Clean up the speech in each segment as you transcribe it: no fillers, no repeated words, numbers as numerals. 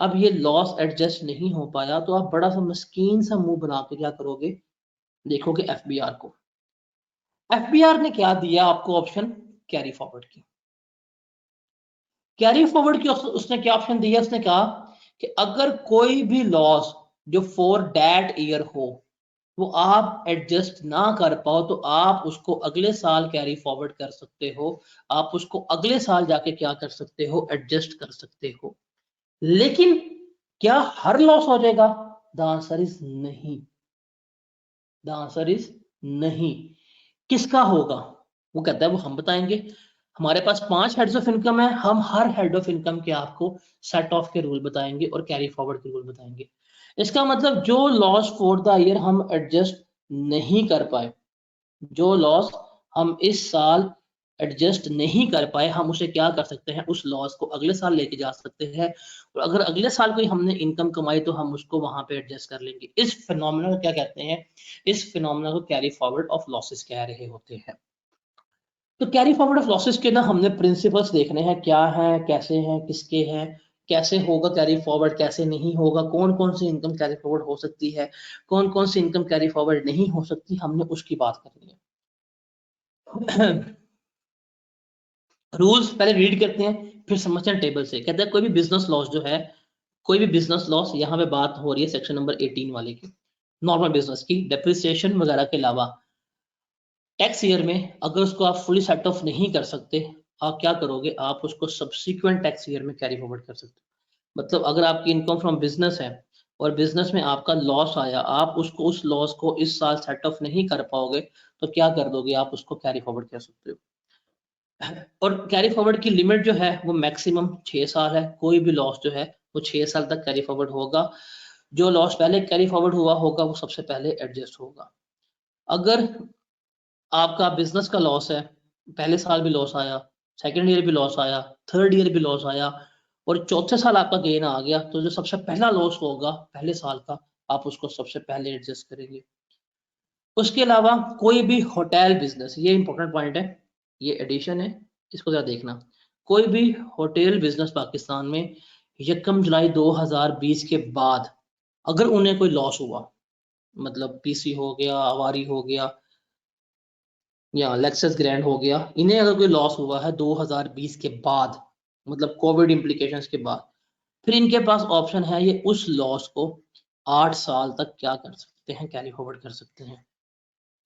अब ये loss adjust नहीं हो पाया तो आप बड़ा सा मस्कीन सा मुंह बना के क्या करोगे, देखोगे एफबीआर को। एफबीआर ने क्या दिया आपको ऑप्शन, कैरी फॉरवर्ड की। कैरी फॉरवर्ड की उसने क्या ऑप्शन दिया, उसने कहा कि अगर कोई भी लॉस जो फॉर दैट ईयर हो वो आप एडजस्ट ना कर पाओ तो आप उसको अगले साल कैरी फॉरवर्ड कर सकते हो, आप उसको अगले साल जाके क्या कर सकते हो, एडजस्ट कर सकते हो। लेकिन क्या हर लॉस हो जाएगा, द आंसर इज नहीं। द आंसर इज नहीं। किसका होगा, वो कहता है वो हम बताएंगे। हमारे पास 5 हेड्स ऑफ इनकम है, हम हर हेड ऑफ इनकम के आपको सेट ऑफ के रूल बताएंगे और कैरी फॉरवर्ड के रूल बताएंगे। इसका मतलब जो लॉस फॉर द ईयर हम एडजस्ट नहीं कर पाए, जो लॉस हम इस साल एडजस्ट नहीं कर पाए, हम उसे क्या कर सकते हैं, उस लॉस को अगले साल लेके जा सकते हैं। और अगर अगले साल कोई हमने इनकम कमाई तो हम उसको वहां पे एडजस्ट कर लेंगे। इस फिनोमेना को क्या कहते हैं, इस फिनोमेना को कैरी फॉरवर्ड ऑफ लॉसेस कह रहे होते हैं। तो कैरी फॉरवर्ड ऑफ लॉसेस के ना हमने प्रिंसिपल्स देखने हैं, क्या है, कैसे हैं, किसके हैं, कैसे होगा कैरी फॉरवर्ड, कैसे नहीं होगा, कौन कौन सी इनकम कैरी फॉरवर्ड हो सकती है, कौन कौन सी इनकम कैरी फॉरवर्ड नहीं हो सकती, हमने उसकी बात करनी है। रूल्स पहले रीड करते हैं फिर समझते हैं टेबल से। कहते हैं कोई भी बिजनेस लॉस जो है, कोई भी बिजनेस लॉस, यहाँ पे बात हो रही है सेक्शन नंबर 18 वाले की, नॉर्मल बिजनेस की, डेप्रिसिएशन वगैरह के अलावा टैक्स ईयर में अगर उसको आप फुली सेट ऑफ नहीं कर सकते, आप क्या करोगे, आप उसको सब्सिक्वेंट टैक्स ईयर में कैरी फॉरवर्ड कर सकते हो। मतलब अगर आपकी इनकम फ्रॉम बिजनेस है और बिजनेस में आपका लॉस आया, आप उसको उस लॉस को इस साल सेट ऑफ नहीं कर पाओगे तो क्या कर दोगे, आप उसको कैरी फॉरवर्ड कर सकते हो। और कैरी फॉरवर्ड की लिमिट जो है वो मैक्सिमम 6 साल है। कोई भी लॉस जो है वो 6 साल तक कैरी फॉरवर्ड होगा। जो लॉस पहले कैरी फॉरवर्ड हुआ होगा वो सबसे पहले एडजस्ट होगा। अगर आपका बिजनेस का लॉस है, पहले साल भी लॉस आया, सेकेंड ईयर भी लॉस आया, थर्ड ईयर भी लॉस आया और चौथे साल आपका गेन आ गया, तो जो सबसे पहला लॉस होगा पहले साल का, आप उसको सबसे पहले एडजस्ट करेंगे। उसके अलावा कोई भी होटल बिजनेस, ये इंपॉर्टेंट पॉइंट है, ये एडिशन है, इसको जरा देखना। कोई भी होटल बिजनेस पाकिस्तान में 1 जुलाई 2020 के बाद अगर उन्हें कोई लॉस हुआ, मतलब पीसी हो गया, अवारी हो गया या लेक्सस ग्रैंड हो गया, इन्हें अगर कोई लॉस हुआ है 2020 के बाद, मतलब कोविड इम्प्लीकेशंस के बाद, फिर इनके पास ऑप्शन है ये उस लॉस को 8 साल तक क्या कर सकते हैं, कैरी फॉरवर्ड कर सकते हैं।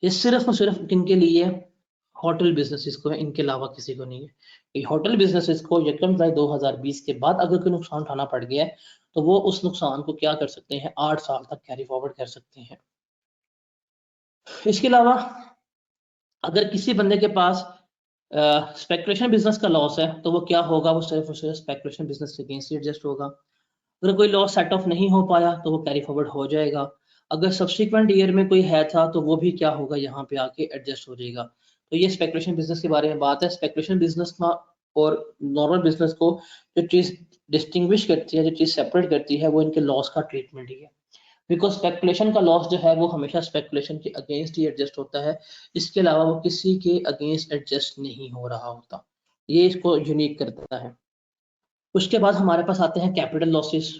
ये सिर्फ और सिर्फ किनके लिए, होटल बिजनेसेस को है, इनके अलावा किसी को नहीं है। ये होटल बिजनेसेस को 1 जुलाई 2020 के बाद अगर कोई नुकसान उठाना पड़ गया है तो वो उस नुकसान को क्या कर सकते हैं, 8 साल तक कैरी फॉरवर्ड कर सकते हैं। इसके अलावा अगर किसी बंदे के पास स्पेकुलेशन बिजनेस का लॉस है तो वो क्या होगा, वो सिर्फ और सिर्फ स्पेकुलेशन बिजनेस के अगेंस्ट ही एडजस्ट होगा। अगर कोई लॉस सेट ऑफ नहीं हो पाया तो वो कैरी फॉरवर्ड हो जाएगा। अगर सब्सिक्वेंट ईयर में कोई है था तो वो भी क्या होगा, यहाँ पे आके एडजस्ट हो जाएगा। तो ये स्पेकुलेशन बिजनेस के बारे में बात है। स्पेकुलेशन बिजनेस का और नॉर्मल बिजनेस को जो चीज डिस्टिंग्विश करती है, जो चीज सेपरेट करती है, वो इनके लॉस का ट्रीटमेंट ही है। बिकॉज स्पेकुलेशन का लॉस जो है वो हमेशा स्पेकुलेशन के अगेंस्ट ही एडजस्ट होता है, इसके अलावा वो किसी के अगेंस्ट एडजस्ट नहीं हो रहा होता। ये इसको यूनिक करता है। उसके बाद हमारे पास आते हैं कैपिटल लॉसेस,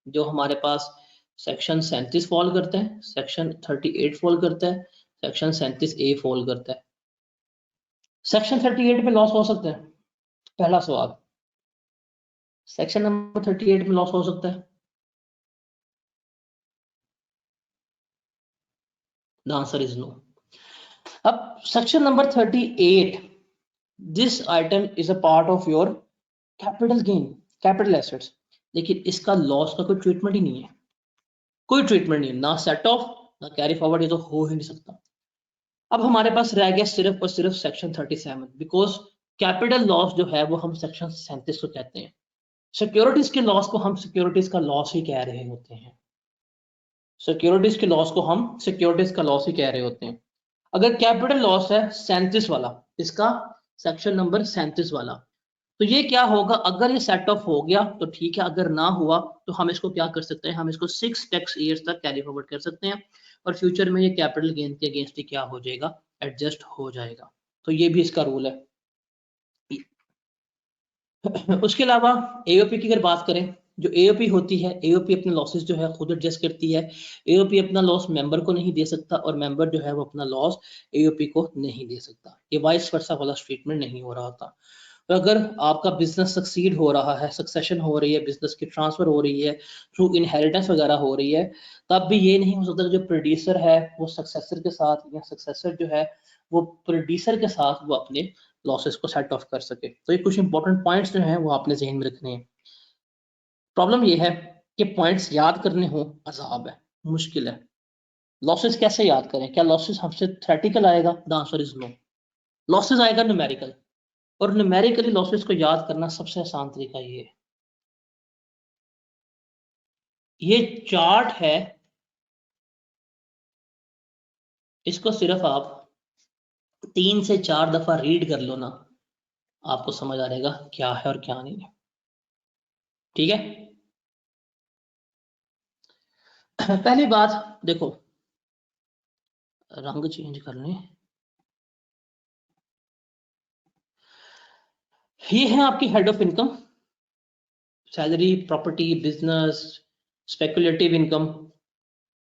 जो हमारे पास सेक्शन 37 फॉल करता है, सेक्शन 38 फॉल करता है, सेक्शन 37A फॉल करता है। सेक्शन 38 में लॉस हो सकता है, पहला सवाल, सेक्शन नंबर 38 में लॉस हो सकता है, द आंसर इज नो। अब section number 38, this item is a part of your capital gain, capital assets, लेकिन इसका लॉस का कोई ट्रीटमेंट ही नहीं है, कोई ट्रीटमेंट नहीं, ना सेट ऑफ ना कैरी फॉरवर्ड, ये तो हो ही नहीं सकता। अब हमारे पास रह गया सिर्फ और सिर्फ सेक्शन 37, बिकॉज कैपिटल लॉस जो है वो हम सेक्शन 37 को कहते हैं। सिक्योरिटीज के लॉस को हम सिक्योरिटीज का लॉस ही कह रहे होते हैं, सिक्योरिटीज के लॉस को हम सिक्योरिटीज का लॉस ही कह रहे होते हैं। अगर कैपिटल लॉस है 37 वाला, इसका सेक्शन नंबर 37 वाला, तो ये क्या होगा, अगर ये सेट ऑफ हो गया तो ठीक है, अगर ना हुआ तो हम इसको क्या कर सकते हैं, हम इसको 6 टैक्स ईयर्स तक कैरी फॉरवर्ड कर सकते हैं और फ्यूचर में ये कैपिटल गेन के अगेंस्ट ही क्या हो जाएगा, एडजस्ट हो जाएगा। तो ये भी इसका रूल है। उसके अलावा एओपी की अगर बात करें, जो एओपी होती है, एओपी अपने लॉसेस जो है खुद एडजस्ट करती है। एओपी अपना लॉस मेंबर को नहीं दे सकता और मेंबर जो है वो अपना लॉस एओपी को नहीं दे सकता। ये वाइस वर्सा वाला स्टेटमेंट नहीं हो रहा था। तो अगर आपका बिजनेस सक्सीड हो रहा है, सक्सेशन हो रही है, बिजनेस की ट्रांसफर हो रही है, थ्रू इनहेरिटेंस वगैरह हो रही है, तब भी ये नहीं हो सकता कि जो प्रोड्यूसर है वो सक्सेसर के साथ, या सक्सेसर जो है वो प्रोड्यूसर के साथ वो अपने लॉसेस को सेट ऑफ कर सके। तो ये कुछ इंपॉर्टेंट पॉइंट्स जो हैं वो आपने ज़हन में रखने हैं। प्रॉब्लम ये है कि पॉइंट्स याद करने हो अजाब है, मुश्किल है। लॉसेस कैसे याद करें? क्या लॉसेस हमसे थ्योरेटिकल आएगा? The answer is no. Losses आएगा न्यूमेरिकल, और न्यूमेरिकली लॉसेस को याद करना सबसे आसान तरीका ये है। ये चार्ट है, इसको सिर्फ आप 3 से 4 दफा रीड कर लो ना, आपको समझ आ जाएगा क्या है और क्या नहीं है। ठीक है, पहली बात देखो, रंग चेंज कर लें। ये है आपकी head of income, salary, property, business, speculative income,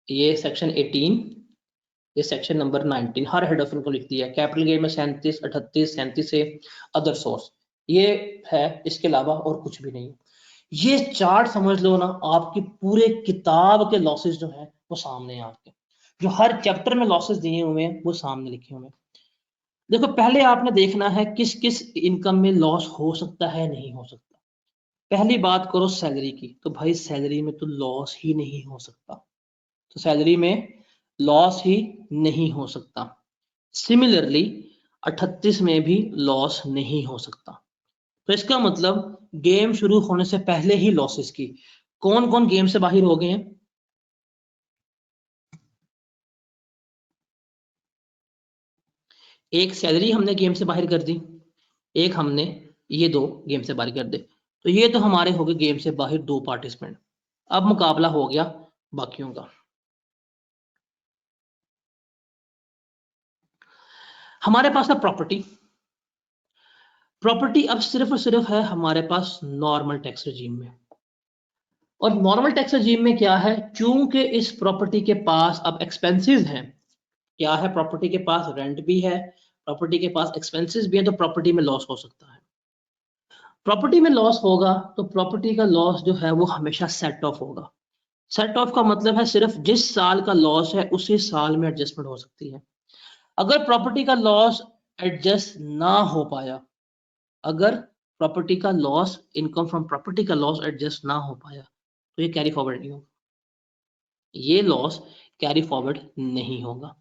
ये सेक्शन 18, ये section number 19, her head of income लिख दिया है। कैपिटल गेन में 37, 38, 37 से अदर सोर्स, ये है, इसके अलावा और कुछ भी नहीं। ये चार्ट समझ लो ना, आपकी पूरे किताब के लॉसेस जो हैं वो सामने हैं आपके, जो हर चैप्टर में लॉसेस दिए हुए हैं वो सामने लिखे हुए हैं। देखो, पहले आपने देखना है किस किस इनकम में लॉस हो सकता है, नहीं हो सकता। पहली बात करो सैलरी की, तो भाई सैलरी में तो लॉस ही नहीं हो सकता, तो सैलरी में लॉस ही नहीं हो सकता। सिमिलरली 38 में भी लॉस नहीं हो सकता। तो इसका मतलब गेम शुरू होने से पहले ही लॉसेस की। कौन कौन गेम से बाहर हो गए हैं? एक सैलरी हमने गेम से बाहर कर दी, एक हमने ये दो गेम से बाहर कर दे, तो ये तो हमारे हो गए गेम से बाहर दो पार्टिसिपेंट। अब मुकाबला हो गया बाकियों का। हमारे पास है प्रॉपर्टी। प्रॉपर्टी अब सिर्फ और सिर्फ है हमारे पास नॉर्मल टैक्स रजीम में। और नॉर्मल टैक्स रजीम में क्या है, चूंकि इस प्रॉपर्टी के पास अब एक्सपेंसेस हैं, क्या है, प्रॉपर्टी के पास रेंट भी है, प्रॉपर्टी के पास एक्सपेंसेस भी है, तो प्रॉपर्टी में लॉस हो सकता है। प्रॉपर्टी में लॉस होगा तो प्रॉपर्टी का लॉस जो है वो हमेशा सेट ऑफ होगा। सेट ऑफ का मतलब है सिर्फ जिस साल का लॉस है उसी साल में एडजस्टमेंट हो सकती है। अगर प्रॉपर्टी का लॉस एडजस्ट ना हो पाया, अगर प्रॉपर्टी का लॉस, इनकम फ्रॉम प्रॉपर्टी का लॉस एडजस्ट ना हो पाया, तो ये कैरी फॉरवर्ड नहीं होगा, ये लॉस कैरी फॉरवर्ड नहीं होगा।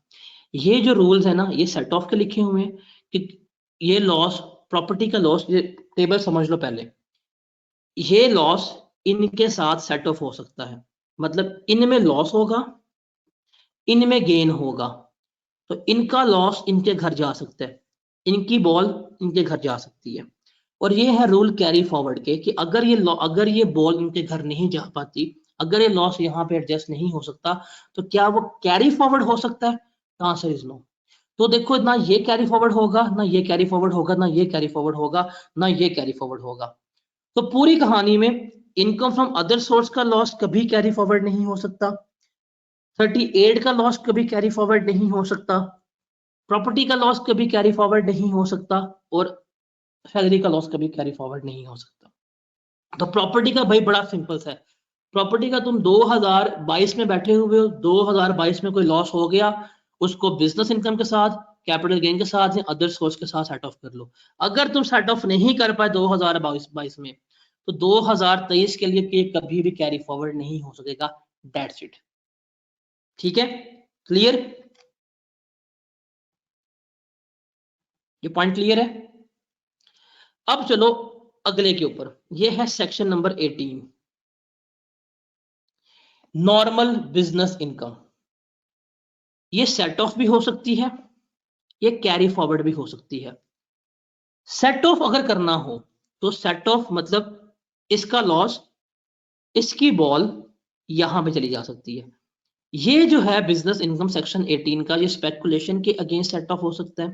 ये जो रूल्स है ना, ये सेट ऑफ के लिखे हुए हैं कि ये लॉस, प्रॉपर्टी का लॉस, ये टेबल समझ लो पहले, ये लॉस इनके साथ सेट ऑफ हो सकता है, मतलब इनमें लॉस होगा, इनमें गेन होगा, तो इनका लॉस इनके घर जा सकता है, इनकी बॉल इनके घर जा सकती है। और ये है रूल कैरी फॉरवर्ड के कि अगर ये बॉल इनके घर नहीं जा पाती, अगर ये लॉस यहाँ पे एडजस्ट नहीं हो सकता, तो क्या वो कैरी फॉरवर्ड हो सकता है? Answer is no. तो देखो, ना ये कैरी फॉरवर्ड होगा, ना ये कैरी फॉरवर्ड होगा, ना ये कैरी फॉरवर्ड होगा, ना ये कैरी फॉरवर्ड होगा। तो पूरी कहानी में इनकम फ्रॉम अदर सोर्स का लॉस कभी कैरी फॉरवर्ड नहीं हो सकता, 38 का लॉस कभी कैरी फॉरवर्ड नहीं हो सकता, प्रॉपर्टी का लॉस कभी कैरी फॉरवर्ड नहीं हो सकता, और सैलरी का लॉस कभी कैरी फॉरवर्ड नहीं हो सकता। तो प्रॉपर्टी का भाई बड़ा सिंपल सा है। प्रॉपर्टी का तुम 2022 में बैठे हुए हो, 2022 में कोई लॉस हो गया, उसको बिजनेस इनकम के साथ, कैपिटल गेन के साथ या अदर सोर्स के साथ सेट ऑफ कर लो। अगर तुम सेट ऑफ नहीं कर पाए 2022 में, तो 2023 के लिए के कभी भी कैरी फॉरवर्ड नहीं हो सकेगा। That's it. ठीक है, क्लियर? ये पॉइंट क्लियर है? अब चलो अगले के ऊपर, ये है section number 18, normal business income. ये सेट ऑफ भी हो सकती है, ये कैरी फॉरवर्ड भी हो सकती है। सेट ऑफ अगर करना हो तो सेट ऑफ मतलब इसका लॉस, इसकी बॉल यहां पे चली जा सकती है। ये जो है बिजनेस इनकम सेक्शन 18 का, ये स्पेकुलेशन के अगेंस्ट सेट ऑफ हो सकता है,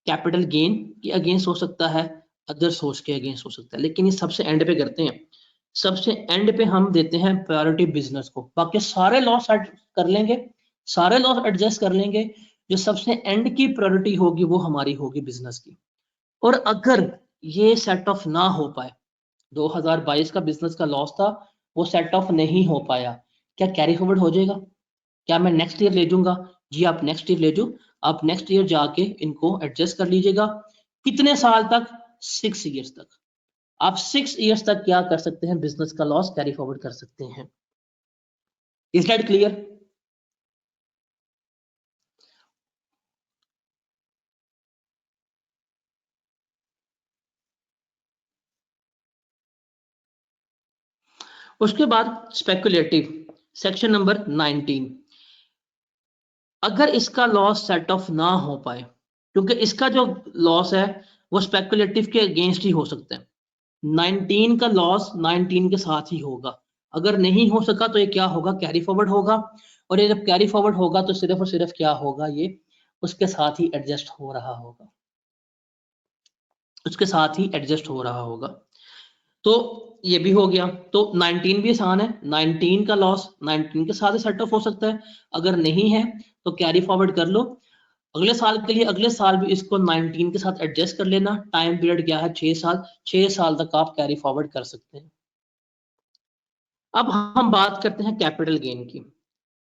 कैपिटल गेन के अगेंस्ट हो सकता है, अदर सोर्स के अगेंस्ट हो सकता है, लेकिन ये सबसे एंड पे करते हैं सबसे एंड पे हम देते हैं प्रायोरिटी बिजनेस को। बाकी सारे लॉस कर लेंगे, सारे लॉस एडजस्ट कर लेंगे, जो सबसे एंड की प्रायोरिटी होगी वो हमारी होगी बिजनेस की। और अगर ये सेट ऑफ ना हो पाए, 2022 का बिजनेस का लॉस था, वो सेट ऑफ नहीं हो पाया, क्या कैरी फॉरवर्ड हो जाएगा? क्या मैं नेक्स्ट ईयर ले जाऊंगा? जी आप नेक्स्ट ईयर ले जाओ, आप नेक्स्ट ईयर जाके इनको एडजस्ट कर लीजिएगा। कितने साल तक? 6 ईयर्स तक। आप 6 ईयर्स तक क्या कर सकते हैं? बिजनेस का लॉस कैरी फॉरवर्ड कर सकते हैं। Is that clear? उसके बाद स्पेकुलेटिव, सेक्शन नंबर 19। अगर इसका लॉस सेट ऑफ ना हो पाए, क्योंकि इसका जो लॉस है वो स्पेकुलेटिव के अगेंस्ट ही हो सकता है, 19 का लॉस 19 के साथ ही होगा। अगर नहीं हो सका तो ये क्या होगा? कैरी फॉरवर्ड होगा। और ये जब कैरी फॉरवर्ड होगा तो सिर्फ और सिर्फ क्या होगा? ये उसके साथ ही एडजस्ट हो रहा होगा, उसके साथ ही एडजस्ट हो रहा होगा। तो ये भी हो गया। तो 19 भी आसान है, 19 का लॉस 19 के साथ ही सेट ऑफ हो सकता है। अगर नहीं है तो कैरी फॉरवर्ड कर लो अगले साल के लिए, अगले साल भी इसको 19 के साथ एडजस्ट कर लेना। टाइम पीरियड क्या है? 6 साल, 6 साल तक आप कैरी फॉरवर्ड कर सकते हैं। अब हम बात करते हैं कैपिटल गेन की।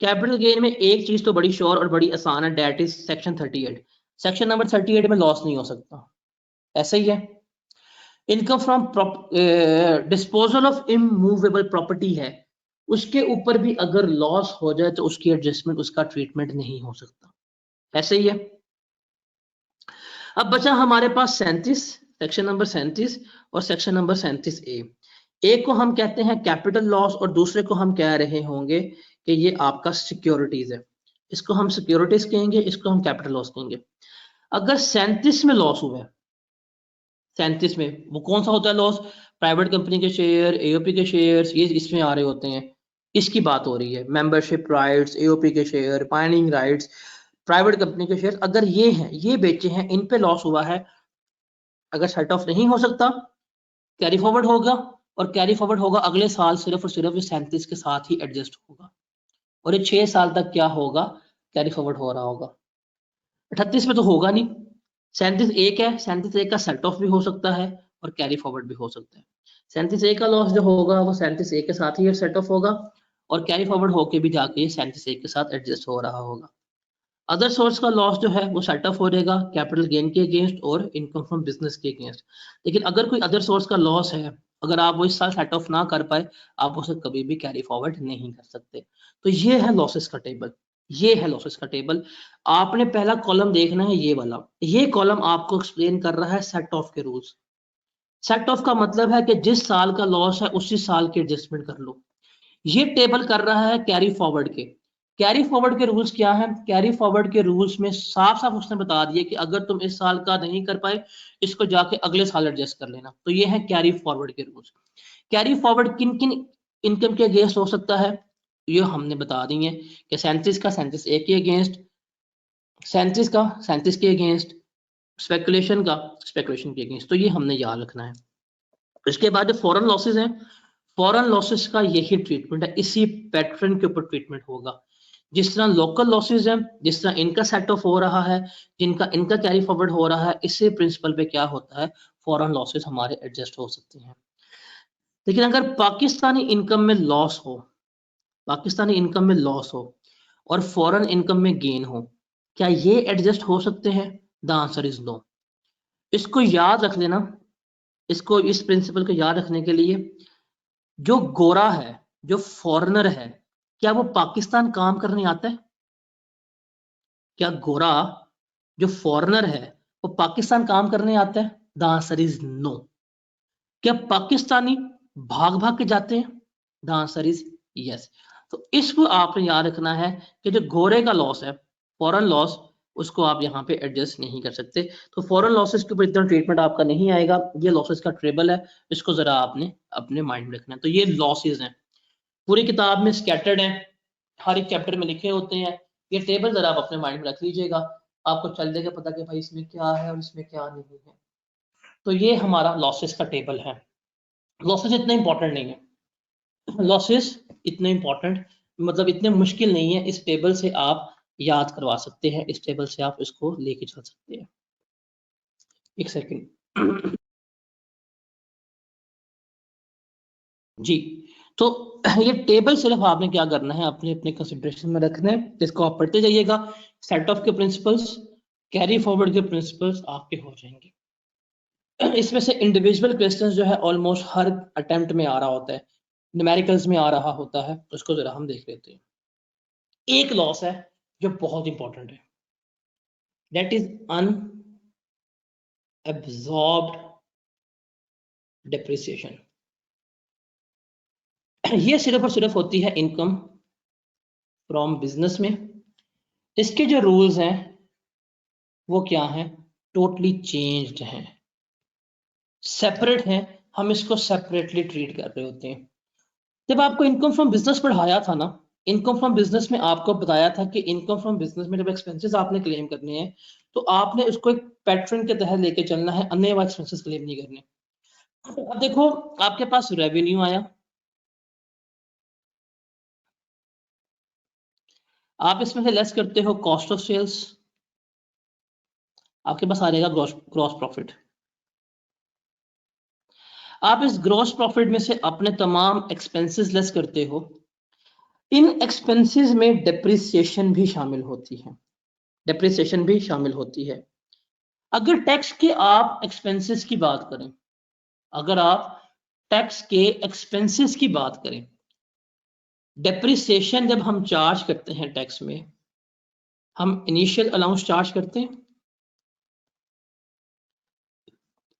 कैपिटल गेन में एक चीज तो बड़ी श्योर और बड़ी आसान है, that is section 38। Section number 38 में लॉस नहीं हो सकता, ऐसा ही है। Income from disposal of immovable property है, उसके ऊपर भी अगर लॉस हो जाए तो उसकी एडजस्टमेंट, उसका ट्रीटमेंट नहीं हो सकता, ऐसे ही है। अब बचा हमारे पास 37, सेक्शन नंबर 37 और सेक्शन नंबर 37A। एक को हम कहते हैं कैपिटल लॉस और दूसरे को हम कह रहे होंगे कि ये आपका सिक्योरिटीज है। इसको हम सिक्योरिटीज कहेंगे, इसको हम कैपिटल लॉस कहेंगे। अगर 37 में लॉस हुआ है, 37 में वो कौन सा होता है लॉस? प्राइवेट कंपनी के शेयर, एओपी के शेयर्स, ये इसमें आ रहे होते हैं, इसकी बात हो रही है। मेंबरशिप राइट्स, एओपी के share, pining rights, private company के शेयर, अगर ये हैं, ये बेचे हैं, इन पे लॉस हुआ है, अगर सेट ऑफ नहीं हो सकता कैरी फॉरवर्ड होगा। और कैरी फॉरवर्ड होगा अगले साल, सिर्फ और सिर्फ 37 के साथ ही एडजस्ट होगा। और ये 6 साल तक क्या होगा? कैरी फॉरवर्ड हो रहा होगा। 38 में तो होगा नहीं। 37 एक है, 37 एक का सेट ऑफ भी हो सकता है और कैरी फॉरवर्ड भी हो सकता है। 37 एक का लॉस जो होगा वो 37 एक के साथ ही सेट ऑफ होगा और कैरी फॉरवर्ड होके भी जाके 37 एक के साथ एडजस्ट हो रहा होगा। अदर सोर्स का लॉस जो है वो सेट ऑफ हो जाएगा कैपिटल गेन के अगेंस्ट और इनकम फ्रॉम बिजनेस के अगेंस्ट। लेकिन अगर कोई अदर सोर्स का लॉस है, अगर आप वो इस साल सेट ऑफ ना कर पाए, आप उसे कभी भी कैरी फॉरवर्ड नहीं कर सकते। तो ये है लॉसेस का टेबल, ये है लॉसेस का टेबल। आपने पहला कॉलम देखना है, ये वाला, ये कॉलम आपको एक्सप्लेन कर रहा है सेट ऑफ के रूल्स। सेट ऑफ का मतलब है कि जिस साल का लॉस है उसी साल की एडजस्टमेंट कर लो। ये टेबल कर रहा है कैरी फॉरवर्ड के। कैरी फॉरवर्ड के रूल्स क्या है? कैरी फॉरवर्ड के रूल्स में साफ साफ उसने बता दिया कि अगर तुम इस साल का नहीं कर पाए, इसको जाके अगले साल एडजस्ट कर लेना। तो ये है कैरी फॉरवर्ड के रूल्स। कैरी फॉरवर्ड किन किन इनकम के अगेंस्ट हो सकता है, ये हमने बता दी है कि 37 का 37 ए के अगेंस्ट, 37 का 37 के अगेंस्ट, स्पेकुलेशन का स्पेकुलेशन के अगेंस्ट। तो ये हमने याद रखना है। इसके बाद जो फॉरेन लॉसेस हैं, फॉरेन लॉसेस का यही ट्रीटमेंट है, इसी पैटर्न के ऊपर ट्रीटमेंट होगा। जिस तरह लोकल लॉसेस हैं, जिस तरह इनका सेट ऑफ हो रहा है, जिनका इनका कैरी फॉरवर्ड हो रहा है, इसी प्रिंसिपल पे क्या होता है, फॉरेन लॉसेस हमारे एडजस्ट हो सकते हैं। लेकिन अगर पाकिस्तानी इनकम में लॉस हो, पाकिस्तानी इनकम में लॉस हो और फॉरेन इनकम में गेन हो, क्या ये एडजस्ट हो सकते हैं? The answer is no. इसको याद रख लेना, इसको, इस प्रिंसिपल को याद रखने के लिए, जो गोरा है, जो फॉरेनर है, क्या वो पाकिस्तान काम करने आता है? क्या गोरा जो फॉरेनर है वो पाकिस्तान काम करने आता है? The answer is no. क्या पाकिस्तानी भाग भाग के जाते हैं? The answer is yes. तो इसको आपने याद रखना है कि जो गोरे का लॉस है, फॉरेन लॉस, उसको आप यहाँ पे एडजस्ट नहीं कर सकते। तो फॉरेन लॉसेस के ऊपर इतना ट्रीटमेंट आपका नहीं आएगा। ये लॉसेस का टेबल है, इसको जरा आपने अपने माइंड में रखना है। तो ये लॉसेस हैं, पूरी किताब में स्कैटर्ड हैं, हर एक चैप्टर में लिखे होते हैं। ये टेबल जरा आप अपने माइंड में रख लीजिएगा, आपको चल जाएगा पता कि भाई इसमें क्या है और इसमें क्या नहीं है। तो ये हमारा लॉसेस का टेबल है। लॉसेस इतना इंपॉर्टेंट नहीं है, लॉसेस इतने इंपॉर्टेंट, मतलब इतने मुश्किल नहीं है, इस टेबल से आप याद करवा सकते हैं, इस टेबल से आप इसको लेके चल सकते हैं। एक सेकंड जी। तो ये टेबल सिर्फ आपने क्या करना है, अपने अपने कंसिडरेशन में रखना है, इसको आप पढ़ते जाइएगा। सेट ऑफ के प्रिंसिपल्स, कैरी फॉरवर्ड के प्रिंसिपल्स आपके हो जाएंगे। इसमें से इंडिविजुअल क्वेश्चंस जो है ऑलमोस्ट हर अटेम्प्ट में आ रहा होता है, न्यूमेरिकल्स में आ रहा होता है, उसको जरा हम देख लेते हैं। एक लॉस है जो बहुत इंपॉर्टेंट है, दैट इज अनएब्सॉर्ब्ड डेप्रिसिएशन। ये सिर्फ और सिर्फ होती है इनकम फ्रॉम बिजनेस में। इसके जो रूल्स हैं वो क्या हैं, टोटली चेंज्ड हैं, सेपरेट हैं, हम इसको सेपरेटली ट्रीट कर रहे होते हैं। जब आपको इनकम फ्रॉम बिजनेस पढ़ाया था ना, इनकम फ्रॉम बिजनेस में आपको बताया था कि इनकम फ्रॉम बिजनेस में जब एक्सपेंसेस आपने क्लेम करने हैं तो आपने उसको एक पैटर्न के तहत लेके चलना है, अन्य एक्सपेंसेस क्लेम नहीं करने। अब देखो आपके पास रेवेन्यू आया, आप इसमें से लेस करते हो कॉस्ट ऑफ सेल्स, आपके पास आ जाएगा ग्रॉस प्रॉफिट। आप इस ग्रॉस प्रॉफिट में से अपने तमाम एक्सपेंसेस लेस करते हो। इन एक्सपेंसेस में डेप्रिसिएशन भी शामिल होती है, डेप्रिसिएशन भी शामिल होती है। अगर टैक्स के आप एक्सपेंसेस की बात करें, अगर आप टैक्स के एक्सपेंसेस की बात करें, डेप्रिसिएशन जब हम चार्ज करते हैं टैक्स में, हम इनिशियल अलाउंस चार्ज करते हैं,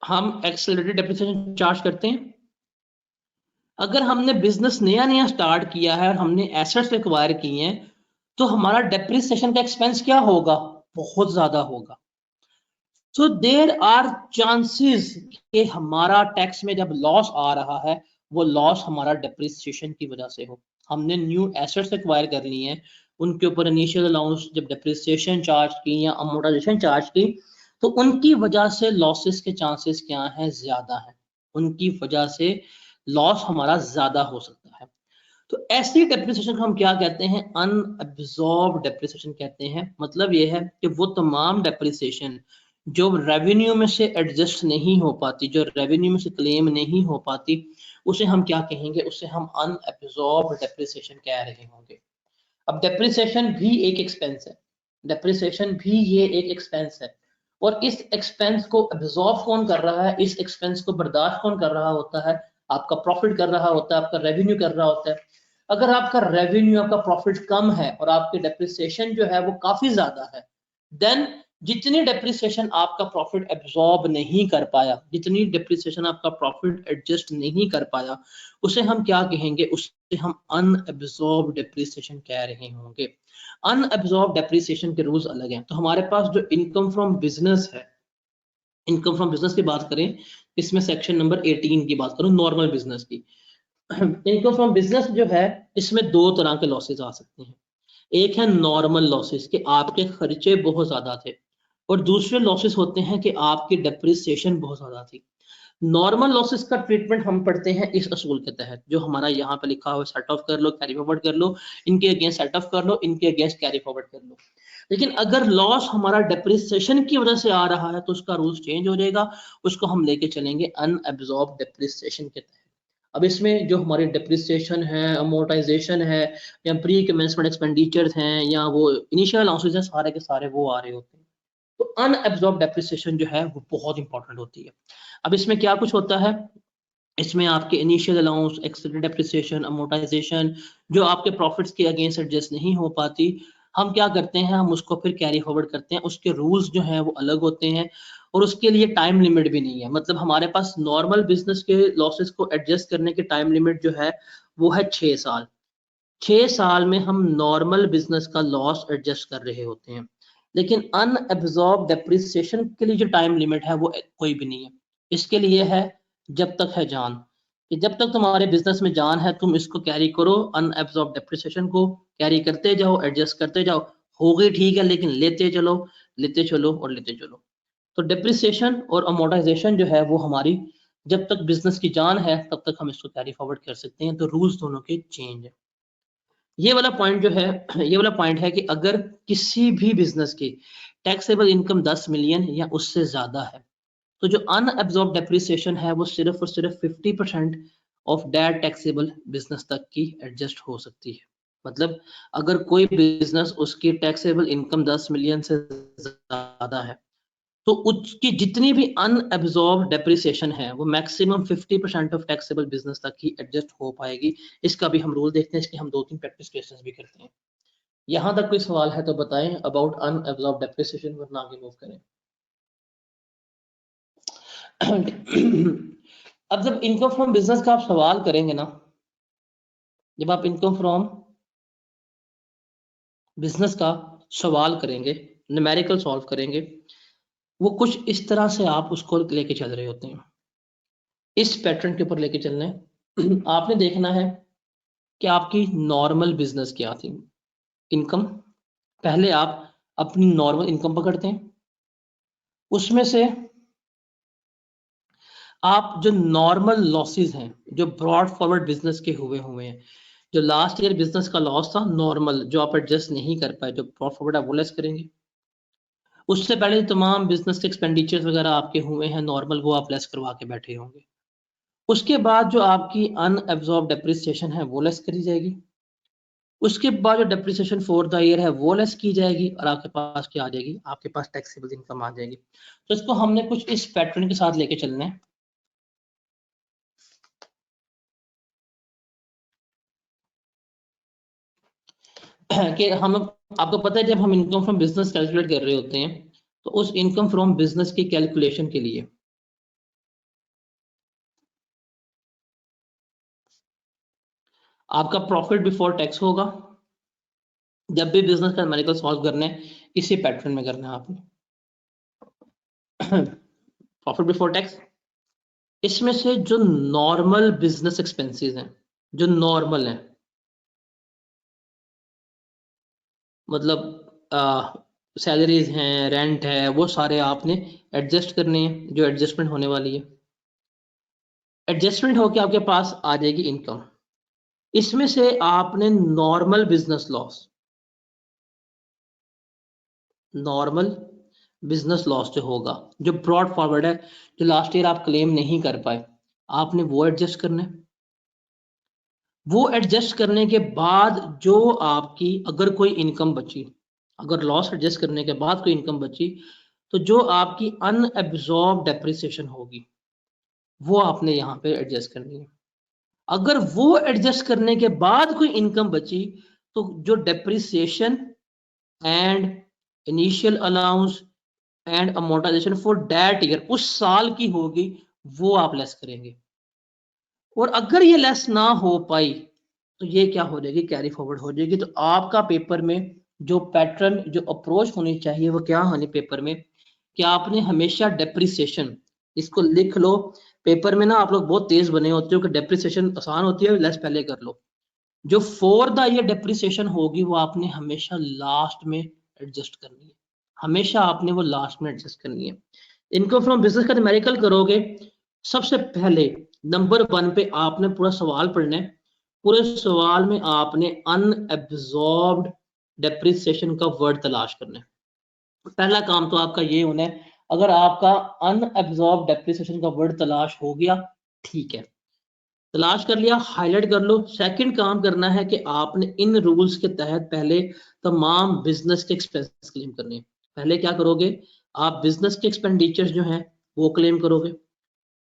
हम एक्सेलरेटेड डेप्रिसिएशन चार्ज करते हैं। अगर हमने बिजनेस नया नया स्टार्ट किया है और हमने एसेट्स एक्वायर किए हैं तो हमारा डेप्रिसिएशन का एक्सपेंस क्या होगा, बहुत ज्यादा होगा। सो देयर आर चांसेस कि हमारा टैक्स में जब लॉस आ रहा है वो लॉस हमारा डेप्रिसिएशन की वजह से हो। हमने न्यू एसेट्स एक्वायर कर लिए हैं, उनके ऊपर इनिशियल अलाउंस जब डेप्रिसिएशन चार्ज की या अमोर्टाइजेशन चार्ज की तो उनकी वजह से लॉसेस के चांसेस क्या हैं, ज्यादा हैं, उनकी वजह से लॉस हमारा ज्यादा हो सकता है। तो ऐसी डेप्रिसिएशन को हम क्या कहते हैं, अनअब्सॉर्ब डेप्रिसिएशन कहते हैं। मतलब ये है कि वो तमाम डेप्रिसिएशन जो रेवेन्यू में से एडजस्ट नहीं हो पाती, जो रेवेन्यू में से क्लेम नहीं हो पाती, उसे हम क्या कहेंगे, उसे हम अनअब्सॉर्ब डेप्रिसिएशन कह रहे होंगे। अब डेप्रिसिएशन भी एक एक्सपेंस है, डेप्रिसिएशन भी ये एक एक्सपेंस है, और इस एक्सपेंस को अब्सॉर्ब कौन कर रहा है, इस एक्सपेंस को बर्दाश्त कौन कर रहा होता है, आपका प्रॉफिट कर रहा होता है, आपका रेवेन्यू कर रहा होता है। अगर आपका रेवेन्यू, आपका प्रॉफिट कम है और आपकी डेप्रिसिएशन जो है वो काफी ज्यादा है, देन जितनी डेप्रिसिएशन आपका प्रॉफिट एब्जॉर्ब नहीं कर पाया, जितनी डेप्रिसिएशन आपका प्रॉफिट एडजस्ट नहीं कर पाया, उसे हम क्या कहेंगे, उसे हम अनअब्सॉर्ब डेप्रिसिएशन कह रहे होंगे। अनअब्सॉर्ब डेप्रिसिएशन के रूल्स अलग हैं। तो हमारे पास जो इनकम फ्रॉम बिजनेस है, इनकम फ्रॉम बिजनेस की बात करें, इसमें सेक्शन नंबर 18 की बात करूं, नॉर्मल बिजनेस की। इनकम फ्रॉम बिजनेस जो है, इसमें दो तरह के लॉसेस आ सकते हैं। एक है नॉर्मल लॉसेस कि आपके खर्चे बहुत ज्यादा थे, और दूसरे लॉसेस होते हैं कि आपकी डेप्रिसिएशन बहुत ज्यादा थी। नॉर्मल लॉसेस का ट्रीटमेंट हम पढ़ते हैं इस असूल के तहत, जो हमारा यहाँ पे लिखा हुआ, सेट ऑफ कर लो, कैरी फॉरवर्ड कर लो, इनके अगेंस्ट सेट ऑफ कर लो, इनके अगेंस्ट कैरी फॉरवर्ड कर लो। लेकिन अगर लॉस हमारा डेप्रिसिएशन की वजह से आ रहा है तो उसका रूल्स चेंज हो जाएगा, उसको हम लेके चलेंगे अनअब्सॉर्ब डेप्रिसिएशन के तहत। अब इसमें जो हमारी डेप्रिसिएशन है, अमोर्टाइजेशन है, या प्री कमेंसमेंट एक्सपेंडिचर हैं, या वो इनिशियल अलाउंसेस हैं, सारे के सारे वो आ रहे होते हैं। तो अनअब्सॉर्ब डेप्रिसिएशन जो है वो बहुत इंपॉर्टेंट होती है। अब इसमें क्या कुछ होता है, इसमें आपके initial allowance, accident depreciation, amortisation, जो आपके प्रॉफिट्स के अगेंस्ट एडजस्ट नहीं हो पाती, हम क्या करते हैं, हम उसको फिर कैरी फॉरवर्ड करते हैं। उसके रूल्स जो हैं वो अलग होते हैं, और उसके लिए टाइम लिमिट भी नहीं है। मतलब हमारे पास नॉर्मल बिजनेस के लॉसेस को एडजस्ट करने की टाइम लिमिट जो है वो है 6 साल। 6 साल में हम नॉर्मल बिजनेस का लॉस एडजस्ट कर रहे होते हैं। लेकिन अनअब्सॉर्ब डेप्रिसिएशन के लिए जो टाइम लिमिट है वो कोई भी नहीं है। इसके लिए है जब तक है जान, कि जब तक तुम्हारे बिजनेस में जान है तुम इसको कैरी करो, अनअब्सॉर्ब डेप्रिसिएशन को कैरी करते जाओ, एडजस्ट करते जाओ। हो गई ठीक है, लेकिन लेते चलो, लेते चलो और लेते चलो। तो डेप्रिसिएशन और अमोर्टाइजेशन जो है वो हमारी जब तक बिजनेस की जान है तब तक हम इसको कैरी फॉरवर्ड कर सकते हैं। तो रूल्स दोनों के चेंज है। ये वाला पॉइंट जो है, ये वाला पॉइंट है कि अगर किसी भी बिजनेस की टैक्सेबल इनकम 10 मिलियन या उससे ज्यादा है, तो जो अनअब्जॉर्ब डेप्रिसिएशन है वो सिर्फ और सिर्फ 50% ऑफ दैट टैक्सेबल बिजनेस तक की एडजस्ट हो सकती है। मतलब अगर कोई बिजनेस उसकी टैक्सेबल इनकम 10 मिलियन से ज्यादा है, तो उसकी जितनी भी अनअब्जॉर्ब डेप्रिसिएशन है वो मैक्सिमम 50% ऑफ टैक्सेबल बिजनेस तक ही एडजस्ट हो पाएगी। इसका भी हम रूल देखते हैं, इसके हम 2-3 प्रैक्टिस केसेस भी करते हैं। यहाँ तक कोई सवाल है तो बताएं अबाउट अनअब्जॉर्ब डेप्रिसिएशन, वरना आगे मूव करें। अब जब इनकम फ्रॉम बिजनेस का आप सवाल करेंगे ना, जब आप इनकम फ्रॉम बिजनेस का सवाल करेंगे, न्यूमेरिकल सॉल्व करेंगे, वो कुछ इस तरह से आप उसको लेके चल रहे होते हैं, इस पैटर्न के ऊपर लेके चलना है। आपने देखना है कि आपकी नॉर्मल बिजनेस क्या थी इनकम। पहले आप अपनी नॉर्मल इनकम पकड़ते हैं, उसमें से आप जो नॉर्मल लॉसेस हैं, जो ब्रॉड फॉरवर्ड बिजनेस के हुए हैं, जो लास्ट ईयर बिजनेस का लॉस था नॉर्मल, जो आप एडजस्ट नहीं कर पाए, जो ब्रॉड फॉरवर्ड आप वो लेस करेंगे। उससे पहले तमाम बिजनेस के एक्सपेंडिचर्स वगैरह आपके हुए हैं नॉर्मल, वो आप लेस करवा के बैठे होंगे। उसके बाद जो आपकी अनअब्जॉर्ब डेप्रिसिएशन है वो लेस करी जाएगी। उसके बाद जो डेप्रिसिएशन फॉर द ईयर है वो लेस की जाएगी, और आपके पास क्या आ जाएगी, आपके पास टैक्सेबल इनकम आ जाएगी। तो इसको हमने कुछ इस पैटर्न के साथ लेके चलना है कि हम, आपको पता है जब हम इनकम फ्रॉम बिजनेस कैलकुलेट कर रहे होते हैं, तो उस इनकम फ्रॉम बिजनेस की कैलकुलेशन के लिए आपका प्रॉफिट बिफोर टैक्स होगा। जब भी बिजनेस का न्यूमेरिकल सॉल्व करना है इसी पैटर्न में करना है आपने। प्रॉफिट बिफोर टैक्स, इसमें से जो नॉर्मल बिजनेस एक्सपेंसेस हैं, जो नॉर्मल हैं, मतलब सैलरीज हैं, रेंट है, वो सारे आपने एडजस्ट करने हैं, जो एडजस्टमेंट होने वाली है। एडजस्टमेंट होके आपके पास आ जाएगी इनकम। इसमें से आपने normal business loss, normal business loss जो होगा, जो ब्रॉड फॉरवर्ड है, जो लास्ट ईयर आप क्लेम नहीं कर पाए, आपने वो एडजस्ट करना है। वो एडजस्ट करने के बाद जो आपकी अगर कोई इनकम बची, अगर लॉस एडजस्ट करने के बाद कोई इनकम बची, तो जो आपकी अनएब्जॉर्ब डेप्रिसिएशन होगी वो आपने यहाँ पे एडजस्ट करनी है। अगर वो एडजस्ट करने के बाद कोई इनकम बची, तो जो depreciation and initial allowance and amortisation for that year, उस साल की होगी, वो आप लेस करेंगे। और अगर ये लेस ना हो पाई तो ये क्या हो जाएगी, कैरी फॉरवर्ड हो जाएगी। तो आपका पेपर में जो पैटर्न, जो अप्रोच होनी चाहिए वो क्या होनी पेपर में, कि आपने हमेशा डेप्रिसिएशन, इसको लिख लो। पेपर में ना आप लोग बहुत तेज बने होते हो कि डेप्रिसिएशन आसान होती है, लेस पहले कर लो। जो फॉर द ईयर डेप्रिसिएशन होगी वो आपने हमेशा लास्ट में एडजस्ट करनी है, हमेशा आपने वो लास्ट में एडजस्ट करनी है। इनकम फ्रॉम बिजनेस का न्यूमेरिकल करोगे, सबसे पहले नंबर 1 पे आपने पूरा सवाल पढ़ना है। पूरे सवाल में आपने अनएब्जॉर्ब्ड डेप्रिसिएशन का वर्ड तलाश करना है। पहला काम तो आपका ये होना है, अगर आपका अनएब्जॉर्ब डेप्रिसिएशन का वर्ड तलाश हो गया, ठीक है, तलाश कर लिया, हाईलाइट कर लो। सेकंड काम करना है कि आपने इन रूल्स के तहत पहले तमाम बिजनेस के एक्सपेंस क्लेम करने हैं। पहले क्या करोगे, आप बिजनेस के एक्सपेंडिचर्स जो हैं वो क्लेम करोगे।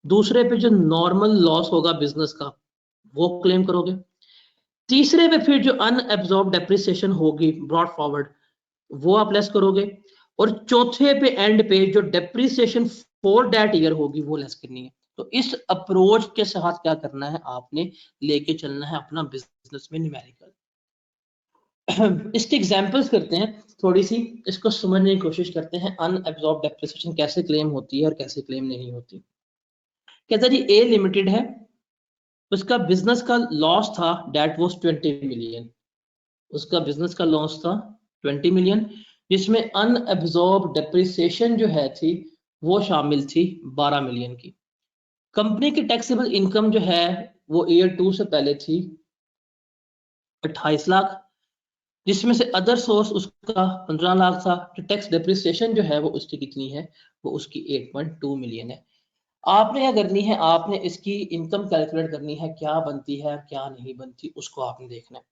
दूसरे पे जो नॉर्मल लॉस होगा बिजनेस का वो क्लेम करोगे। तीसरे पे फिर जो अनएब्जॉर्ब डेप्रिसिएशन होगी ब्रॉड फॉरवर्ड, वो आप लेस करोगे। और चौथे पे एंड पे जो डेप्रिसिएशन फॉर दैट ईयर होगी वो लेस करनी है। तो इस अप्रोच के साथ क्या करना है, आपने लेके चलना है अपना बिजनेस में न्यूमेरिकल। इसके एग्जांपल्स करते हैं थोड़ी सी, इसको समझने की कोशिश करते हैं। अनएब्जॉर्ब डेप्रिसिएशन कैसे क्लेम होती है और कैसे क्लेम नहीं होती। कहता जी ए लिमिटेड है, उसका बिजनेस का लॉस था दैट वाज 20 मिलियन। उसका बिजनेस का लॉस था 20 मिलियन, जिसमें अनएब्जॉर्ब डेप्रिसिएशन जो है थी वो शामिल थी 12 मिलियन की। कंपनी की टैक्सेबल इनकम जो है वो ईयर 2 से पहले थी 28 लाख, जिसमें से अदर सोर्स उसका 15 लाख था। तो टैक्स डेप्रिसिएशन जो है वो उसकी कितनी है, वो उसकी 8.2 मिलियन है। आपने क्या करनी है, आपने इसकी इनकम कैलकुलेट करनी है, क्या बनती है क्या नहीं बनती उसको आपने देखना है।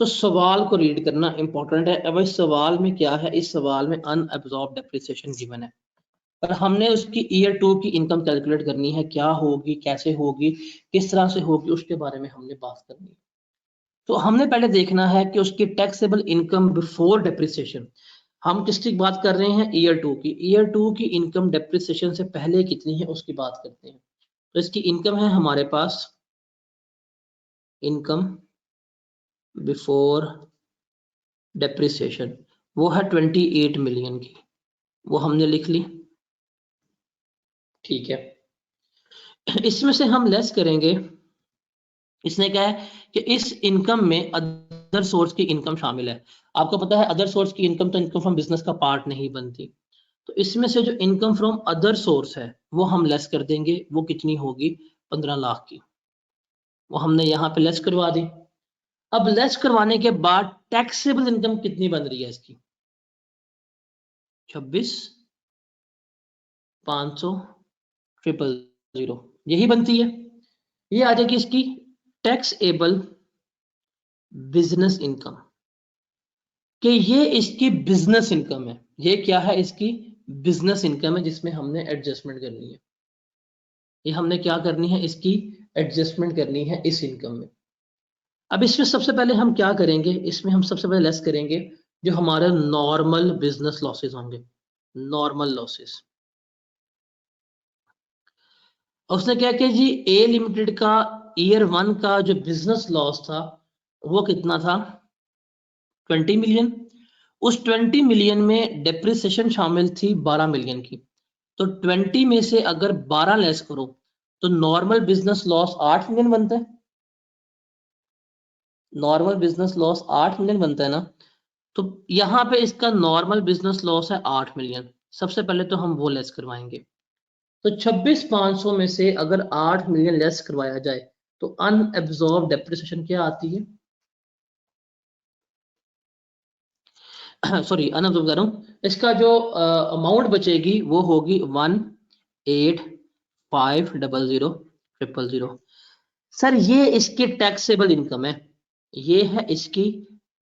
तो सवाल को रीड करना इंपॉर्टेंट है। अब इस सवाल में क्या है, इस सवाल में अनअब्जॉर्ब डेप्रिसिएशन गिवन है, पर हमने उसकी ईयर 2 की इनकम कैलकुलेट करनी है, क्या होगी, कैसे होगी, किस तरह से होगी, उसके बारे में हमने बात करनी है। तो हमने पहले देखना है कि उसकी टैक्सेबल इनकम बिफोर डेप्रिसिएशन, हम किसकी बात कर रहे हैं, ईयर 2 की। ईयर 2 की इनकम डेप्रिसिएशन से पहले कितनी है उसकी बात करते हैं। तो इसकी इनकम है हमारे पास, इनकम बिफोर डेप्रिसिएशन, वो है 28 मिलियन की, वो हमने लिख ली, ठीक है। इसमें से हम लेस करेंगे, इसने क्या है कि इस इनकम में अदर सोर्स की इनकम शामिल है। आपको पता है अदर सोर्स की इनकम तो इनकम फ्रॉम बिजनेस का पार्ट नहीं बनती। तो इसमें से जो इनकम फ्रॉम अदर सोर्स है वो हम लेस कर देंगे, वो कितनी होगी, 15 लाख की, वो हमने यहाँ पे लेस करवा दी। अब लेस करवाने के बाद टैक्सेबल इनकम कितनी बन रही है इसकी, 26,500,000 यही बनती है। ये आ जाएगी इसकी टैक्सेबल बिजनेस इनकम, कि ये इसकी बिजनेस इनकम है। ये क्या है, इसकी बिजनेस इनकम है, जिसमें हमने एडजस्टमेंट करनी है। ये हमने क्या करनी है, इसकी एडजस्टमेंट करनी है इस इनकम में। अब इसमें सबसे पहले हम क्या करेंगे, इसमें हम सबसे पहले लेस करेंगे जो हमारे नॉर्मल बिजनेस लॉसेस होंगे, नॉर्मल लॉसेस। उसने क्या किया जी, ए लिमिटेड का ईयर 1 का जो बिजनेस लॉस था वो कितना था, 20 मिलियन। उस 20 मिलियन में डेप्रिसिएशन शामिल थी 12 मिलियन की। तो 20 में से अगर 12 लेस करो तो नॉर्मल बिजनेस लॉस 8 मिलियन बनता है। नॉर्मल बिजनेस लॉस 8 मिलियन बनता है ना। तो यहाँ पे इसका नॉर्मल बिजनेस लॉस है 8 मिलियन। सबसे पहले तो हम वो लेस करवाएंगे। तो 26,500 में से अगर 8 मिलियन लेस करवाया जाए तो अनएब्जॉर्ब डेप्रिसिएशन क्या आती है, सॉरी अनअब्जॉर्ब कर रहा हूँ, इसका जो अमाउंट बचेगी वो होगी 1,85,000,000। सर ये इसकी टैक्सेबल इनकम है, ये है इसकी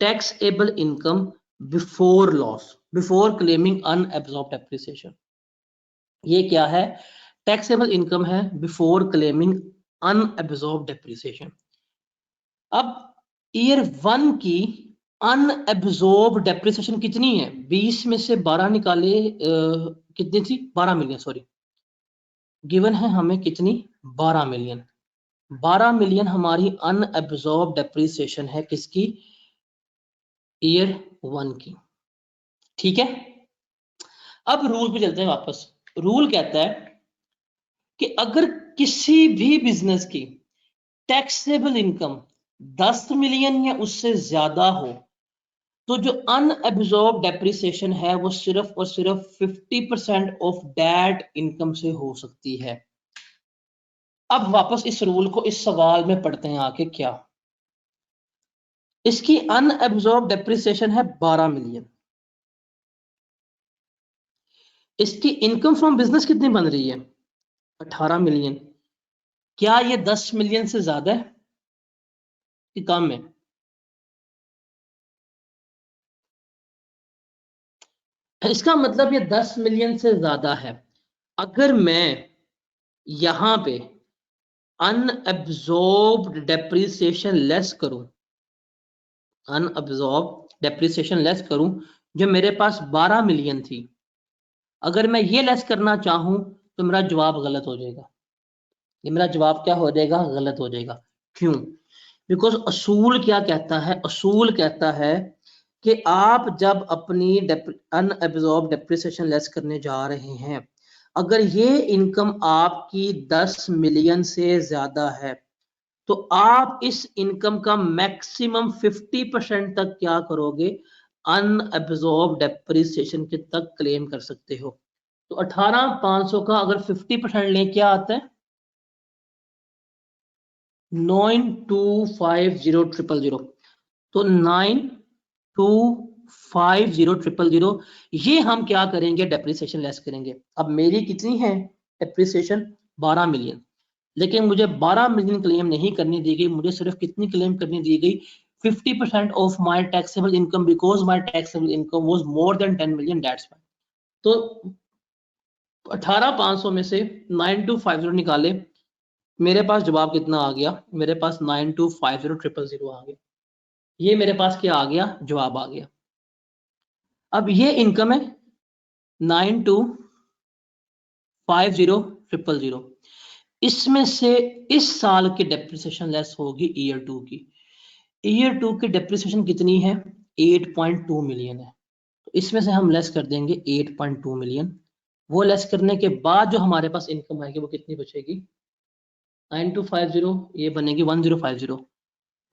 taxable income before loss, before claiming unabsorbed depreciation. ये क्या है, टैक्सेबल इनकम है बिफोर क्लेमिंग अनएब्जॉर्ब डेप्रिसिएशन। अब ईयर 1 की अनएब्जॉर्ब डेप्रिसिएशन कितनी है, 20 में से 12 निकाले, कितनी थी, 12 मिलियन, सॉरी गिवन है हमें कितनी, 12 मिलियन। 12 मिलियन हमारी अनएब्जॉर्ब डेप्रिसिएशन है किसकी, ईयर 1 की, ठीक है। अब रूल पे चलते हैं वापस। रूल कहता है कि अगर किसी भी बिजनेस की टैक्सेबल इनकम 10 मिलियन या उससे ज्यादा हो तो जो अनएब्जॉर्ब डेप्रिसिएशन है वो सिर्फ और सिर्फ 50% ऑफ दैट इनकम से हो सकती है। अब वापस इस रूल को इस सवाल में पढ़ते हैं आके, क्या इसकी अनएब्जॉर्ब डेप्रिसिएशन है 12 मिलियन, इसकी इनकम फ्रॉम बिजनेस कितनी बन रही है, 18 मिलियन। क्या ये 10 मिलियन से ज्यादा है कि कम है, इसका मतलब ये 10 मिलियन से ज्यादा है। अगर मैं यहां पे अनएब्जॉर्ब्ड डेप्रिसिएशन लेस करूं, अनअब्जॉर्ब डेप्रिसिएशन लेस करूं, जो मेरे पास 12 मिलियन थी, अगर मैं ये लेस करना चाहूं तो मेरा जवाब गलत हो जाएगा। ये मेरा जवाब क्या हो जाएगा, गलत हो जाएगा। क्यों, बिकॉज असूल क्या कहता है, असूल कहता है कि आप जब अपनी अनएब्जॉर्ब डेप्रिसिएशन लेस करने जा रहे हैं, अगर ये इनकम आपकी 10 मिलियन से ज्यादा है तो आप इस इनकम का मैक्सिमम 50% तक क्या करोगे, अनएब्जॉर्ब डेप्रिसिएशन के तक क्लेम कर सकते हो। तो 18,500 का अगर 50% लें क्या आता है, 9250,000, तो 9250,000 ये हम क्या करेंगे, डेप्रिसिएशन लेस करेंगे। अब मेरी कितनी है डेप्रिसिएशन, 12 मिलियन, लेकिन मुझे 12 मिलियन क्लेम नहीं करनी दी गई, मुझे सिर्फ कितनी क्लेम करनी दी गई, 50% of my taxable income, because my taxable income was more than 10 million, that's why. तो 18,500 में से 9250 निकाले, मेरे पास जवाब कितना आ गया, मेरे पास 9250,000 आ गया, ये मेरे पास क्या आ गया, जवाब आ गया। अब ये इनकम है 9250,000, इसमें से इस साल की डेप्रिसिएशन लेस होगी ईयर 2 की। ईयर 2 की डेप्रिसिएशन कितनी है, 8.2 मिलियन है, तो इसमें से हम लेस कर देंगे 8.2 मिलियन। वो लेस करने के बाद जो हमारे पास इनकम आएगी वो कितनी बचेगी, 9250, ये बनेगी 1050।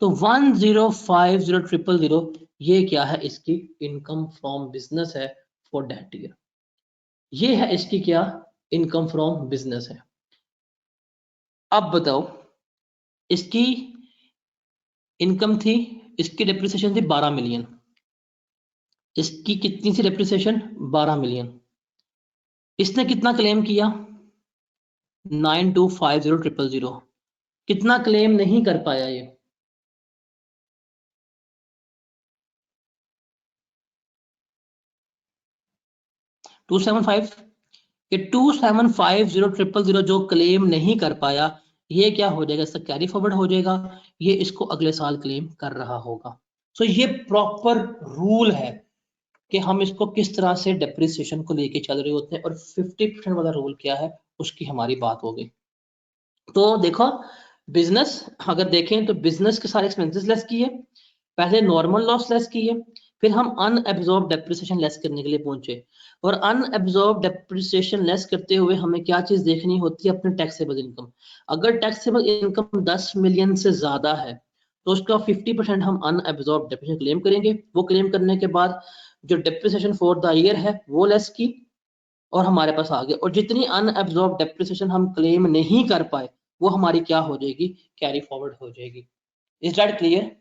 तो 1050,000 ये क्या है, इसकी इनकम फ्रॉम बिजनेस है फॉर दैट ईयर, ये है इसकी क्या, इनकम फ्रॉम बिजनेस है। अब बताओ, इसकी इनकम थी, इसकी डेप्रिसिएशन थी 12 मिलियन, इसकी कितनी सी डेप्रिसिएशन, 12 मिलियन, इसने कितना क्लेम किया, 9250,000, कितना क्लेम नहीं कर पाया ये, 275, ये 275,000 जो क्लेम नहीं कर पाया, ये क्या हो जाएगा, इसका कैरी फॉरवर्ड हो जाएगा, ये इसको अगले साल क्लेम कर रहा होगा। सो ये प्रॉपर रूल है कि हम इसको किस तरह से डेप्रिसिएशन को लेके चल रहे होते हैं, और 50% वाला रूल क्या है, उसकी हमारी बात हो गई। तो देखो, बिजनेस अगर देखें तो बिजनेस के सारे एक्सपेंसेस लेस किए, पहले नॉर्मल लॉस लेस किए, फिर हम अनएब्जॉर्ब डेप्रिसिएशन लेस करने के लिए पहुंचे, और अनएब्जॉर्ब डेप्रिसिएशन लेस करते हुए हमें क्या चीज देखनी होती है, अपने टैक्सेबल इनकम। अगर टैक्सेबल इनकम 10 मिलियन से ज्यादा है तो उसका 50% हम अनएब्जॉर्ब डेप्रिसिएशन क्लेम करेंगे। वो क्लेम करने के बाद जो डेप्रिसिएशन फॉर द ईयर है वो लेस की, और हमारे पास आ गया, और जितनी अनएब्जॉर्ब डेप्रिसिएशन हम क्लेम नहीं कर पाए वो हमारी क्या हो जाएगी, कैरी फॉरवर्ड हो जाएगी। Is that clear?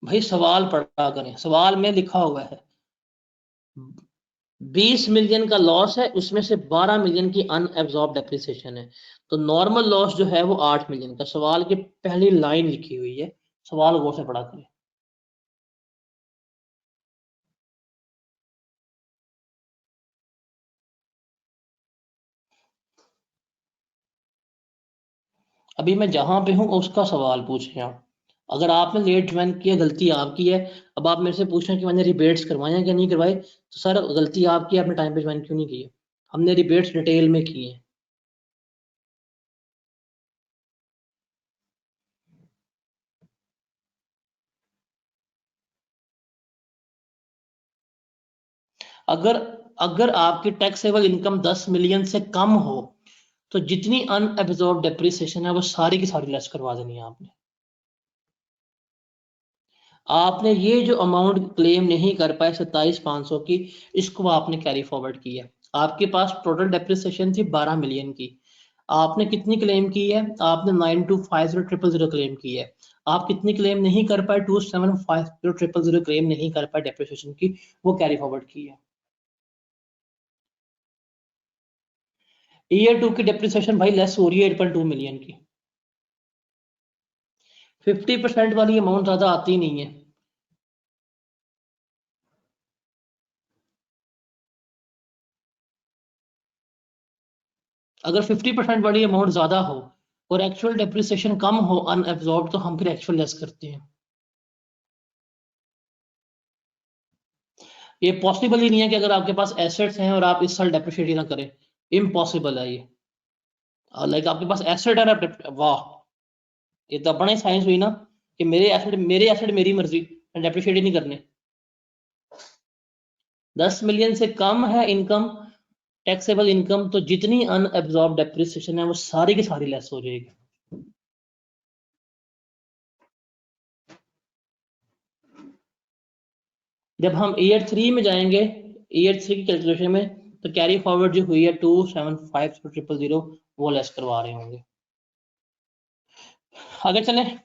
भाई सवाल पढ़ा करें, सवाल में लिखा हुआ है 20 मिलियन का लॉस है, उसमें से 12 मिलियन की अनएब्जॉर्ब डेप्रिसिएशन है, तो नॉर्मल लॉस जो है वो 8 मिलियन का, सवाल की पहली लाइन लिखी हुई है, सवाल गौर से पढ़ा करें। अभी मैं जहां पे हूं उसका सवाल पूछ रहे हैं। अगर आपने लेट ज्वाइन किया, गलती आपकी है। अब आप मेरे से पूछ रहे हैं कि मैंने रिबेट्स करवाए हैं क्या नहीं करवाए, तो सर गलती आपकी है, आपने टाइम पे ज्वाइन क्यों नहीं किया, हमने रिबेट्स डिटेल में किए हैं। अगर अगर आपकी टैक्सेबल इनकम 10 मिलियन से कम हो तो जितनी अनएब्जॉर्ब डेप्रिसिएशन है वो सारी की सारी लेस करवा देनी है आपने। आपने ये जो अमाउंट क्लेम नहीं कर पाए 27,500 की, इसको आपने कैरी फॉरवर्ड किया। आपके पास टोटल डेप्रिसिएशन थी 12 मिलियन की, आपने कितनी क्लेम की है, आपने 9250,000 क्लेम की है। आप कितनी क्लेम नहीं कर पाए, 275,000 क्लेम नहीं कर पाए डेप्रिसिएशन की, वो कैरी फॉरवर्ड की है। ईयर 2 की डेप्रिसिएशन भाई लेस हो रही है 8.2 मिलियन की, 50% वाली अमाउंट ज्यादा आती नहीं है। अगर 50% वाली अमाउंट ज्यादा हो और एक्चुअल डेप्रिसिएशन कम हो अनएब्जॉर्ब, तो हम फिर एक्चुअल लेस करते हैं। ये पॉसिबल ही नहीं है कि अगर आपके पास एसेट्स हैं और आप इस साल डेप्रिशिएट ही ना करें, इम्पॉसिबल है ये। लाइक आपके पास एसेट है ना, वाह, ये तो अपने साइंस हुई ना, कि मेरे एसेट मेरी मर्जी, डेप्रिशिएट ही नहीं करने। 10 मिलियन से कम है इनकम, टैक्सेबल इनकम, तो जितनी अनएब्जॉर्ब डेप्रिसिएशन है वो सारी की सारी लेस हो जाएगी। जब हम ईयर 3 में जाएंगे, ईयर 3 की कैलकुलेशन में, तो कैरी फॉरवर्ड जो हुई है 2750000 वो लेस करवा रहे होंगे। आगे चलें।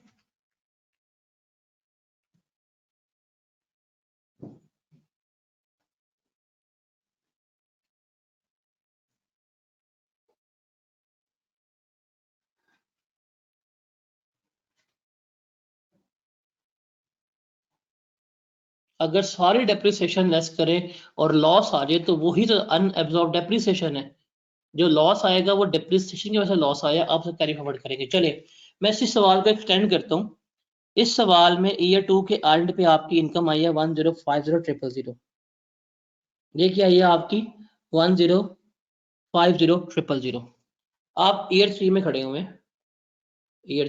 अगर सारी डेप्रिसिएशन लेस करें और लॉस आ जाए तो वही तो अनएब्जॉर्ब डेप्रिसिएशन है। जो लॉस आएगा वो डेप्रिसिएशन की वजह से लॉस आया, आप कैरी फॉरवर्ड करेंगे। चलिए मैं इसी सवाल को एक्सटेंड करता हूँ। इस सवाल में ईयर 2 के एंड पे आपकी इनकम आई है 1050000। ये क्या है आपकी 1050000। आप ईयर 3 में खड़े हुए हैं। ईयर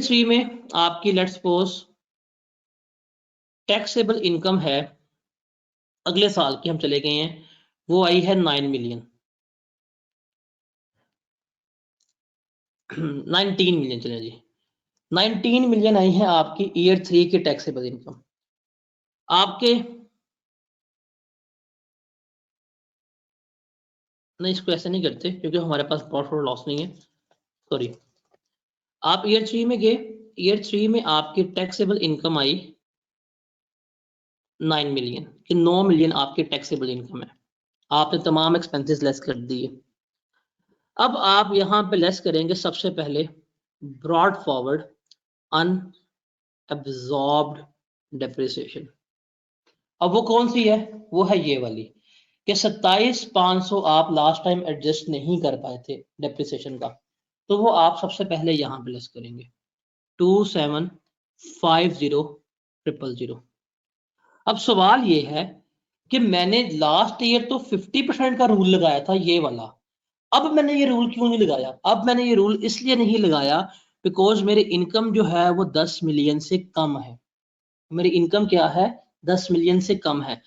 3 में आपकी लेट्स सपोज टैक्सेबल इनकम है अगले साल की, हम चले गए हैं, वो आई है 9 मिलियन 19 मिलियन, चले जी 19 मिलियन आई है आपकी ईयर 3 की टैक्सेबल इनकम। आपके नहीं, इसको ऐसे नहीं करते क्योंकि हमारे पास प्रॉफिट और लॉस नहीं है, सॉरी। आप ईयर 3 में गए, ईयर 3 में आपकी टैक्सेबल इनकम आई 9 मिलियन कि 9 मिलियन आपकी टैक्सेबल इनकम है। आपने तमाम एक्सपेंसेस लेस कर दिए। अब आप यहां पे लेस करेंगे सबसे पहले ब्रॉड फॉरवर्ड अनअब्जॉर्ब्ड डेप्रिसिएशन। अब वो कौन सी है? वो है ये वाली कि 27,500 आप लास्ट टाइम एडजस्ट नहीं कर पाए थे डेप्रिसिएशन का, तो वो आप सबसे पहले यहां पे लेस करेंगे 2750000। अब सवाल ये है कि मैंने लास्ट ईयर तो 50% का रूल लगाया था ये वाला, अब मैंने ये रूल क्यों नहीं लगाया? अब मैंने ये रूल इसलिए नहीं लगाया बिकॉज मेरी इनकम जो है वो 10 मिलियन से कम है। मेरी इनकम क्या है? 10 मिलियन से कम है।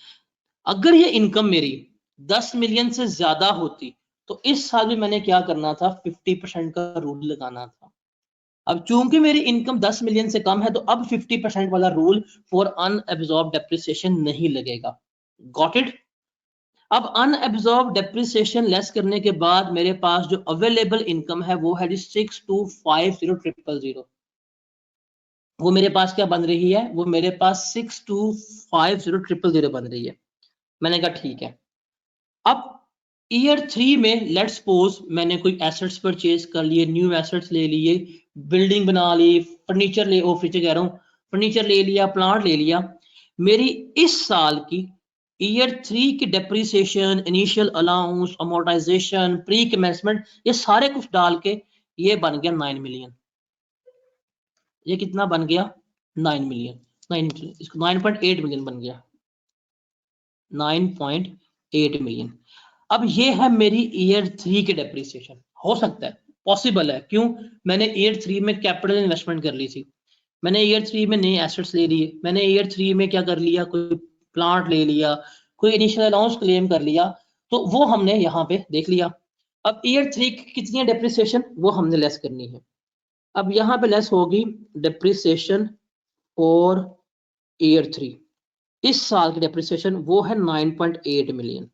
अगर ये इनकम मेरी 10 मिलियन से ज्यादा होती तो इस साल भी मैंने क्या करना था? 50% का रूल लगाना था। अब चूंकि मेरी इनकम 10 मिलियन से कम है तो अब 50% वाला रूल फॉर अनएब्जॉर्ब डेप्रिसिएशन नहीं लगेगा। Got it? अब अनएब्जॉर्ब डेप्रिसिएशन लेस करने के बाद मेरे पास जो अवेलेबल इनकम है वो है 6250000। वो मेरे पास क्या बन रही है? वो मेरे पास 6250000 बन रही है। मैंने कहा ठीक है। अब ईयर 3 में लेट्स सपोज मैंने कोई एसेट्स परचेज कर लिए, न्यू एसेट्स ले लिए, बिल्डिंग बना ली, फर्नीचर ले फर्नीचर कह रहा हूँ, फर्नीचर ले लिया, प्लांट ले लिया। मेरी इस साल की ईयर 3 की depreciation, initial allowance, amortisation, pre commencement, ये सारे कुछ डाल के ये बन गया 9 मिलियन। ये कितना बन गया? 9 मिलियन। 9.8 मिलियन बन गया, 9.8 मिलियन। अब ये है मेरी ईयर 3 की डेप्रिसिएशन। हो सकता है, पॉसिबल है, क्यों? मैंने ईयर 3 में कैपिटल इन्वेस्टमेंट कर ली थी, मैंने ईयर 3 में नए एसेट्स ले लिए, मैंने ईयर 3 में क्या कर लिया? कोई प्लांट ले लिया, कोई इनिशियल अलाउंस क्लेम कर लिया, तो वो हमने यहाँ पे देख लिया। अब ईयर 3 की कितनी डेप्रिसिएशन वो हमने लेस करनी है। अब यहाँ पे लेस होगी डेप्रिसिएशन और ईयर 3, इस साल की डेप्रिसिएशन वो है 9.8 मिलियन।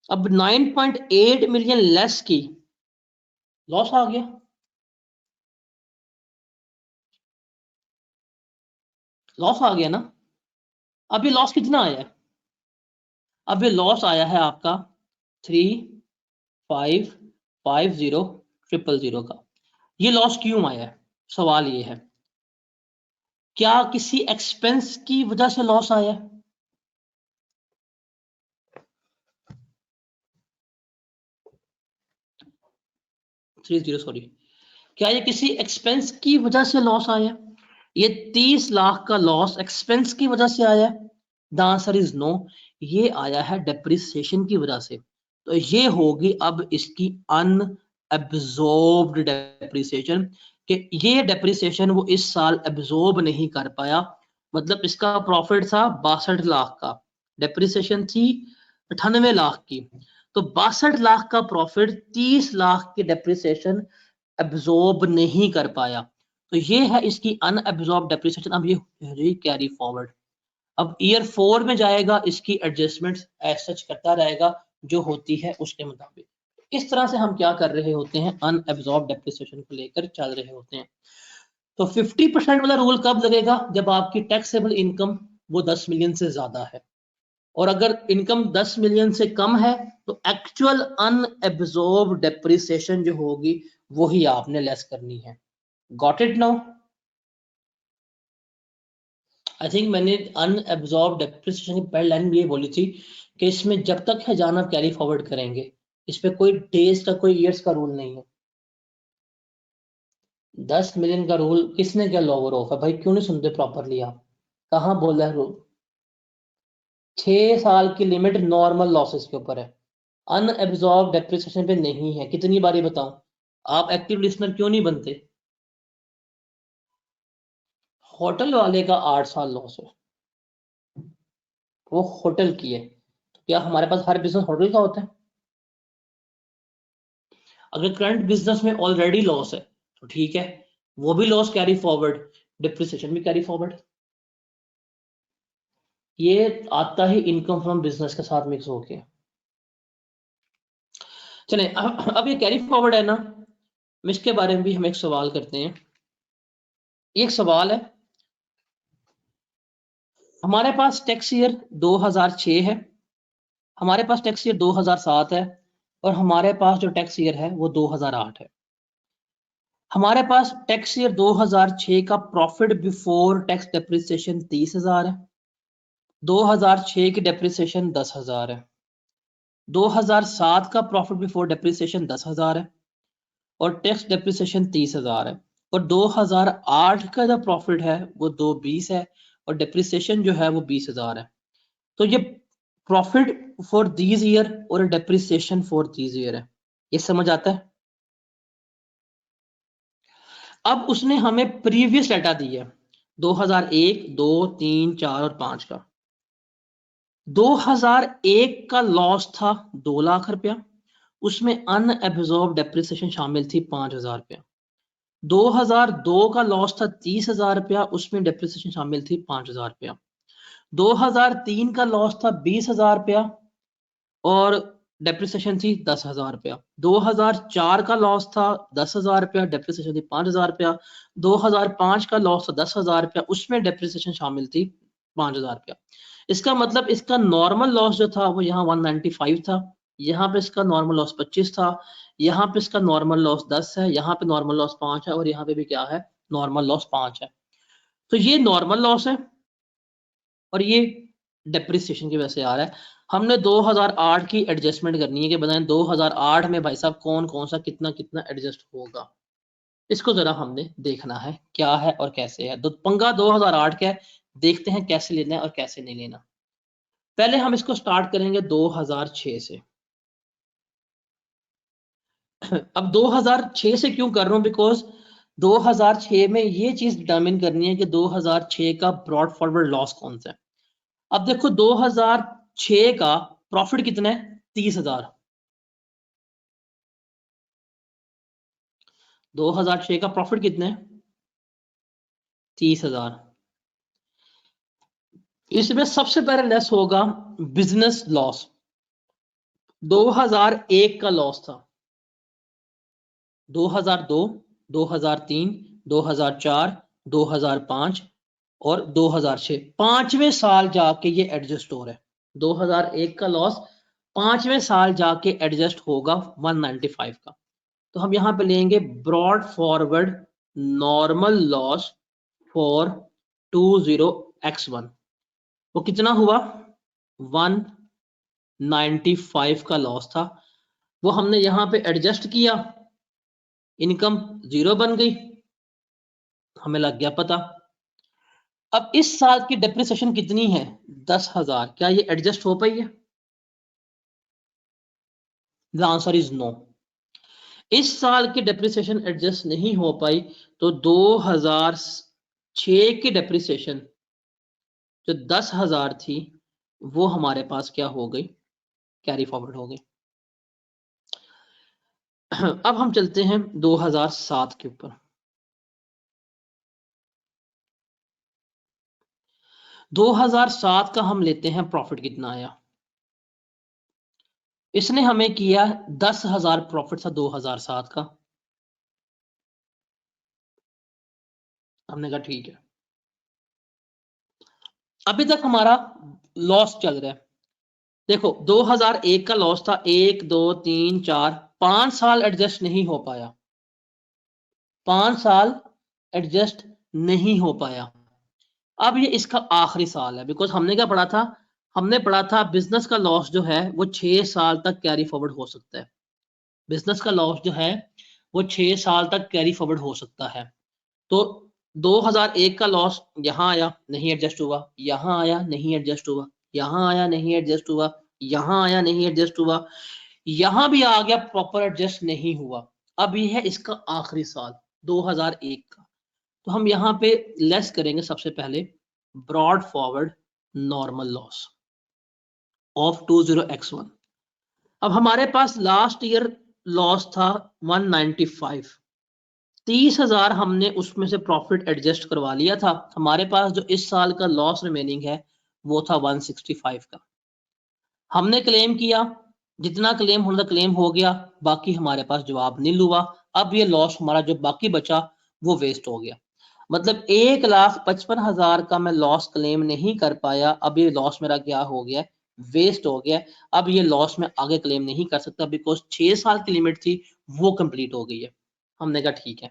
अब 9.8 मिलियन लेस की, लॉस आ गया। लॉस आ गया ना? अब ये लॉस कितना आया है? अब ये लॉस आया है आपका 3,550,000 का। ये लॉस क्यों आया है? सवाल ये है, क्या किसी एक्सपेंस की वजह से लॉस आया है? सॉरी, क्या ये किसी एक्सपेंस की वजह से लॉस आया? ये 30 लाख का लॉस एक्सपेंस की वजह से आया? द आंसर इज नो, ये आया है डेप्रिसिएशन की वजह से। तो ये होगी अब इसकी अनएब्जॉर्ब्ड डेप्रिसिएशन, कि ये डेप्रिसिएशन वो इस साल एब्जॉर्ब नहीं कर पाया। मतलब इसका प्रॉफिट था 62 लाख का, डेप्रिसिएशन थी 98 लाख की, तो 62 लाख का प्रॉफिट 30 लाख की डेप्रिसिएशन एब्जॉर्ब नहीं कर पाया। तो ये है इसकी अनएब्जॉर्ब डेप्रिसिएशन। अब ये हो रही कैरी फॉरवर्ड। अब ईयर 4 में जाएगा, इसकी एडजस्टमेंट्स एज सच करता रहेगा जो होती है उसके मुताबिक। इस तरह से हम क्या कर रहे होते हैं, अनएब्जॉर्ब डेप्रिसिएशन को लेकर चल रहे होते हैं। तो 50% वाला रूल कब लगेगा, जब आपकी टैक्सेबल इनकम वो 10 मिलियन से ज्यादा है, और अगर इनकम 10 मिलियन से कम है तो एक्चुअल अनएब्जॉर्ब डेप्रिसिएशन जो होगी वही आपने लेस करनी है। Got it now? I think मैंने अनएब्जॉर्ब डेप्रिसिएशन की पहली लाइन ये बोली थी कि इसमें जब तक है जान आप कैरी फॉरवर्ड करेंगे, इस पे कोई डेज का कोई ईयर्स का रूल नहीं है। 10 मिलियन का रूल किसने क्या लॉवर ऑफ है भाई, क्यों नहीं सुनते प्रॉपरली आप? कहाँ बोला है रूल? 6 साल की लिमिट नॉर्मल लॉसेस के ऊपर है, अनएब्जॉर्ब डेप्रिसिएशन पे नहीं है। कितनी बारी बताऊं, आप एक्टिव लिसनर क्यों नहीं बनते? होटल वाले का 8 साल लॉस है, वो होटल की है, तो क्या हमारे पास हर बिजनेस होटल का होता है? अगर करंट बिजनेस में ऑलरेडी लॉस है तो ठीक है, वो भी लॉस कैरी फॉरवर्ड, डिप्रिसिएशन भी कैरी फॉरवर्ड। ये आता ही इनकम फ्रॉम बिजनेस के साथ मिक्स होके। चले अब ये कैरी फॉरवर्ड है ना, इसके बारे में भी हम एक सवाल करते हैं। एक सवाल है, हमारे पास टैक्स ईयर 2006 है, हमारे पास टैक्स ईयर 2007 है, और हमारे पास जो टैक्स ईयर है वो 2008 है। हमारे पास टैक्स ईयर 2006 का प्रॉफिट बिफोर टैक्स डेप्रिसिएशन 30,000 है, 2006 की डेप्रिसिएशन 10,000 है, 2007 का प्रॉफिट बिफोर डेप्रिसिएशन 10,000 है, और टैक्स डेप्रिसिएशन 30,000 है, और 2008 का जो प्रॉफिट है वो 220 है, और डेप्रिसिएशन जो है वो 20,000 है। तो ये प्रॉफिट फॉर दीज ईयर और डेप्रिसिएशन फॉर दीज ईयर है, ये समझ आता है? अब उसने हमें प्रीवियस डाटा दी है 2001, 2, 3, 4 और 5 का। 2001 का लॉस था 2 लाख रुपया, उसमें अनएब्जॉर्ब डेप्रिसिएशन शामिल थी 5,000 रुपया। 2002 का लॉस था 30,000 रुपया, उसमें डेप्रिसिएशन शामिल थी 5,000 रुपया। 2003 का लॉस था 20,000 रुपया और डेप्रिसिएशन थी 10,000 रुपया। 2004 का लॉस था 10,000 रुपया, डेप्रिसिएशन थी 5,000 रुपया। 2005 का लॉस था 10,000 रुपया, उसमें डेप्रिसिएशन शामिल थी 5,000 रुपया। इसका मतलब इसका नॉर्मल लॉस जो था वो यहाँ 195 था, यहाँ पे इसका नॉर्मल लॉस 25 था, यहाँ पे इसका नॉर्मल लॉस 10 है, यहाँ पे नॉर्मल लॉस 5 है, और यहाँ पे भी क्या है, नॉर्मल लॉस 5 है। तो ये नॉर्मल लॉस है और ये डेप्रिसिएशन की वजह से आ रहा है। हमने 2008 की एडजस्टमेंट करनी है कि बताएं 2008 में भाई साहब कौन कौन सा कितना कितना एडजस्ट होगा, इसको जरा हमने देखना है क्या है और कैसे है। तो पंगा 2008 का है, देखते हैं कैसे लेना है और कैसे नहीं लेना। पहले हम इसको स्टार्ट करेंगे 2006 से। अब 2006 से क्यों कर रहा हूं, बिकॉज 2006 में ये चीज डिटर्मिन करनी है कि 2006 का ब्रॉड फॉरवर्ड लॉस कौन सा है। अब देखो 2006 का प्रॉफिट कितना है, 30,000। 2006 का प्रॉफिट कितना है, 30,000। इसमें सबसे पहले लेस होगा बिजनेस लॉस। 2001 का लॉस था, 2002, 2003, 2004, 2005 और 2006, पांचवें साल जाके ये एडजस्ट हो रहा है। 2001 का लॉस पांचवें साल जाके एडजस्ट होगा 195 का। तो हम यहां पे लेंगे brought forward normal loss for 20x1, वो कितना हुआ, 195 का लॉस था। वो हमने यहां पे एडजस्ट किया, इनकम 0 बन गई, हमें लग गया पता। अब इस साल की डेप्रिसिएशन कितनी है, 10,000। क्या ये एडजस्ट हो पाई है? The answer is no. इस साल की डेप्रिसिएशन एडजस्ट नहीं हो पाई, तो 2006 की डेप्रिसिएशन जो 10,000 थी वो हमारे पास क्या हो गई, कैरी फॉरवर्ड हो गई। अब हम चलते हैं 2007 के ऊपर। 2007 का हम लेते हैं, प्रॉफिट कितना आया, इसने हमें किया 10,000 प्रॉफिट था 2007 का। हमने कहा ठीक है, अभी तक हमारा लॉस चल रहा है। देखो 2001 का लॉस था, 1 2 3 4 5 साल एडजस्ट नहीं हो पाया, 5 साल एडजस्ट नहीं हो पाया। अब ये इसका आखिरी साल है, बिकॉज हमने क्या पढ़ा था, हमने पढ़ा था बिजनेस का लॉस जो है वो 6 साल तक कैरी फॉरवर्ड हो सकता है। बिजनेस का लॉस जो है वो 6 साल तक कैरी फॉरवर्ड हो सकता है। तो 2001 का लॉस यहाँ आया, नहीं एडजस्ट हुआ, यहाँ आया, नहीं एडजस्ट हुआ, यहाँ आया, नहीं एडजस्ट हुआ, यहाँ आया, नहीं एडजस्ट हुआ, यहाँ भी आ गया, प्रॉपर एडजस्ट नहीं हुआ। अब ये है इसका आखिरी साल 2001 का। तो हम यहाँ पे लेस करेंगे सबसे पहले brought forward normal loss of 20x1। अब हमारे पास लास्ट ईयर लॉस था 195, 30,000 हमने उसमें से प्रॉफिट एडजस्ट करवा लिया था। हमारे पास जो इस साल का लॉस रिमेनिंग है वो था 165 का। हमने क्लेम किया, जितना क्लेम होना था क्लेम हो गया, बाकी हमारे पास जवाब नील हुआ। अब ये लॉस हमारा जो बाकी बचा वो वेस्ट हो गया, मतलब 1,55,000 का मैं लॉस क्लेम नहीं कर पाया। अब ये लॉस मेरा क्या हो गया, वेस्ट हो गया। अब ये लॉस मैं आगे क्लेम नहीं कर सकता, बिकॉज 6 साल की लिमिट थी वो कंप्लीट हो गई है। हमने कहा ठीक है।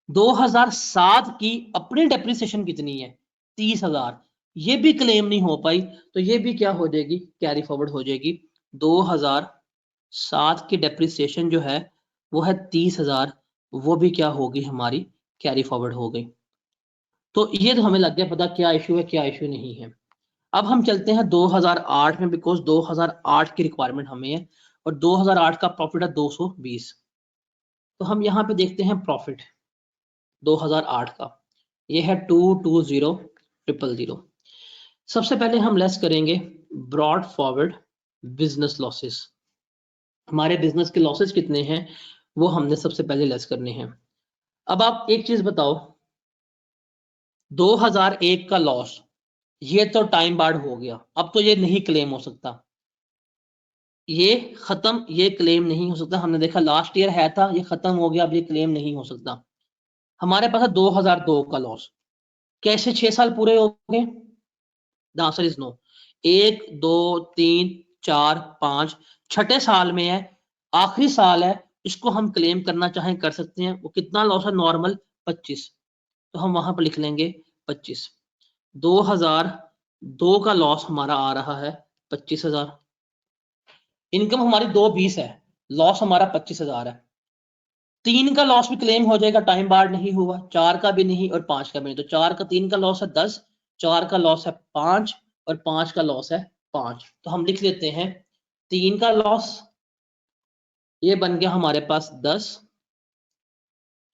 2007 की अपनी डेप्रिसिएशन कितनी है, 30,000, ये भी क्लेम नहीं हो पाई, तो ये भी क्या हो जाएगी, कैरी फॉरवर्ड हो जाएगी। 2007 की डेप्रिसिएशन जो है वो है 30,000, वो भी क्या होगी हमारी, कैरी फॉरवर्ड हो गई। तो ये तो हमें लग गया पता क्या इशू है क्या इशू नहीं है। अब हम चलते हैं 2008 में, बिकॉज 2008 की रिक्वायरमेंट हमें है और 2008 का प्रॉफिट है 220। तो हम यहाँ पे देखते हैं प्रॉफिट 2008 का, ये है 220,000। सबसे पहले हम लेस करेंगे ब्रॉड फॉरवर्ड बिजनेस लॉसेस। हमारे बिजनेस के लॉसेस कितने हैं वो हमने सबसे पहले लेस करने हैं। अब आप एक चीज बताओ, 2001 का लॉस ये तो टाइम बार्ड हो गया, अब तो ये नहीं क्लेम हो सकता, ये खत्म, ये क्लेम नहीं हो सकता। हमने देखा लास्ट ईयर है था, ये खत्म हो गया, अब ये क्लेम नहीं हो सकता। हमारे पास है 2002 का लॉस, कैसे 6 साल पूरे हो गए, द आंसर इज नो। 1 2 3 4 5 छठे साल में है, आखिरी साल है, इसको हम क्लेम करना चाहें कर सकते हैं। वो कितना लॉस है नॉर्मल, 25, तो हम वहां पर लिख लेंगे 25। 2002 का लॉस हमारा आ रहा है 25,000, इनकम हमारी 220 है, लॉस हमारा 25,000 है। 3 का लॉस भी क्लेम हो जाएगा, टाइम बार नहीं हुआ, 4 का भी नहीं और 5 का भी नहीं। तो 4 का 3 का लॉस है 10, 4 का लॉस है 5 और 5 का लॉस है 5। तो हम लिख लेते हैं 3 का लॉस ये बन गया हमारे पास 10,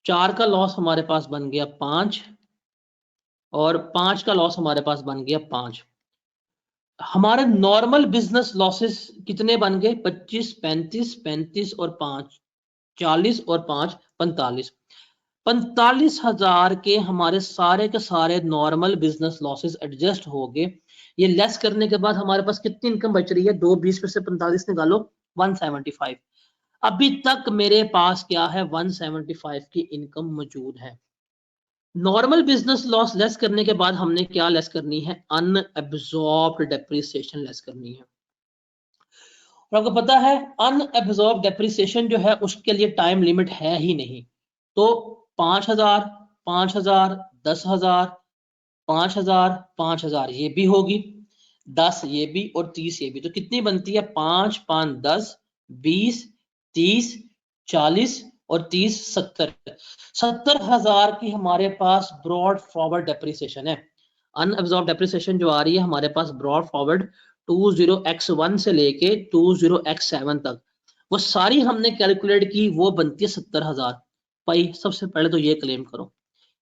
4 का लॉस हमारे पास बन गया 5 और 5 का लॉस हमारे पास बन गया 5। हमारे नॉर्मल बिजनेस लॉसेस कितने बन गए, 25 35 35 और 5 40 और 5 45। 45,000 के हमारे के सारे नॉर्मल बिजनेस लॉसेस एडजस्ट हो गए। ये लेस करने के बाद हमारे पास कितनी इनकम बच रही है, 220 में से 45 निकालो, 175। अभी तक मेरे पास क्या है, 175 की इनकम मौजूद है। नॉर्मल बिजनेस लॉस लेस करने के बाद हमने क्या लेस करनी है, अनएब्जॉर्ब्ड डेप्रिसिएशन लेस करनी है। और आपको पता है अनएब्जॉर्ब डेप्रिसिएशन जो है उसके लिए टाइम लिमिट है ही नहीं। तो 5,000 5,000 10,000 5,000 5,000 ये भी होगी, 10 ये भी और 30 ये भी। तो कितनी बनती है, 5 5 10 20 30 40 और 30 70। 70,000 की हमारे पास ब्रॉड फॉरवर्ड डेप्रिसिएशन है। अनअब्जॉर्ब डेप्रिसिएशन जो आ रही है हमारे पास ब्रॉड फॉरवर्ड 20x1 से लेके 20x7 तक, वो सारी हमने कैलकुलेट की, वो बनती है 70,000। भाई सबसे पहले तो ये क्लेम करो,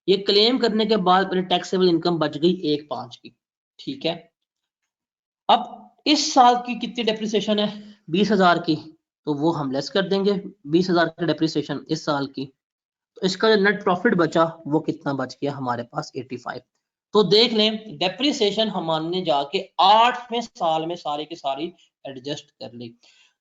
ये क्लेम करने के बाद मेरी टैक्सेबल इनकम बच गई 1,5 की, ठीक है। अब इस साल की कितनी डेप्रिसिएशन है, 20,000 की, तो वो हम लेस कर देंगे 20,000 की डेप्रिसिएशन इस साल की। तो इसका जो नेट प्रॉफिट बचा वो कितना बच गया हमारे पास, 85। तो देख लें डेप्रिसिएशन हमने जाके 8वें साल में सारी की सारी एडजस्ट कर ली।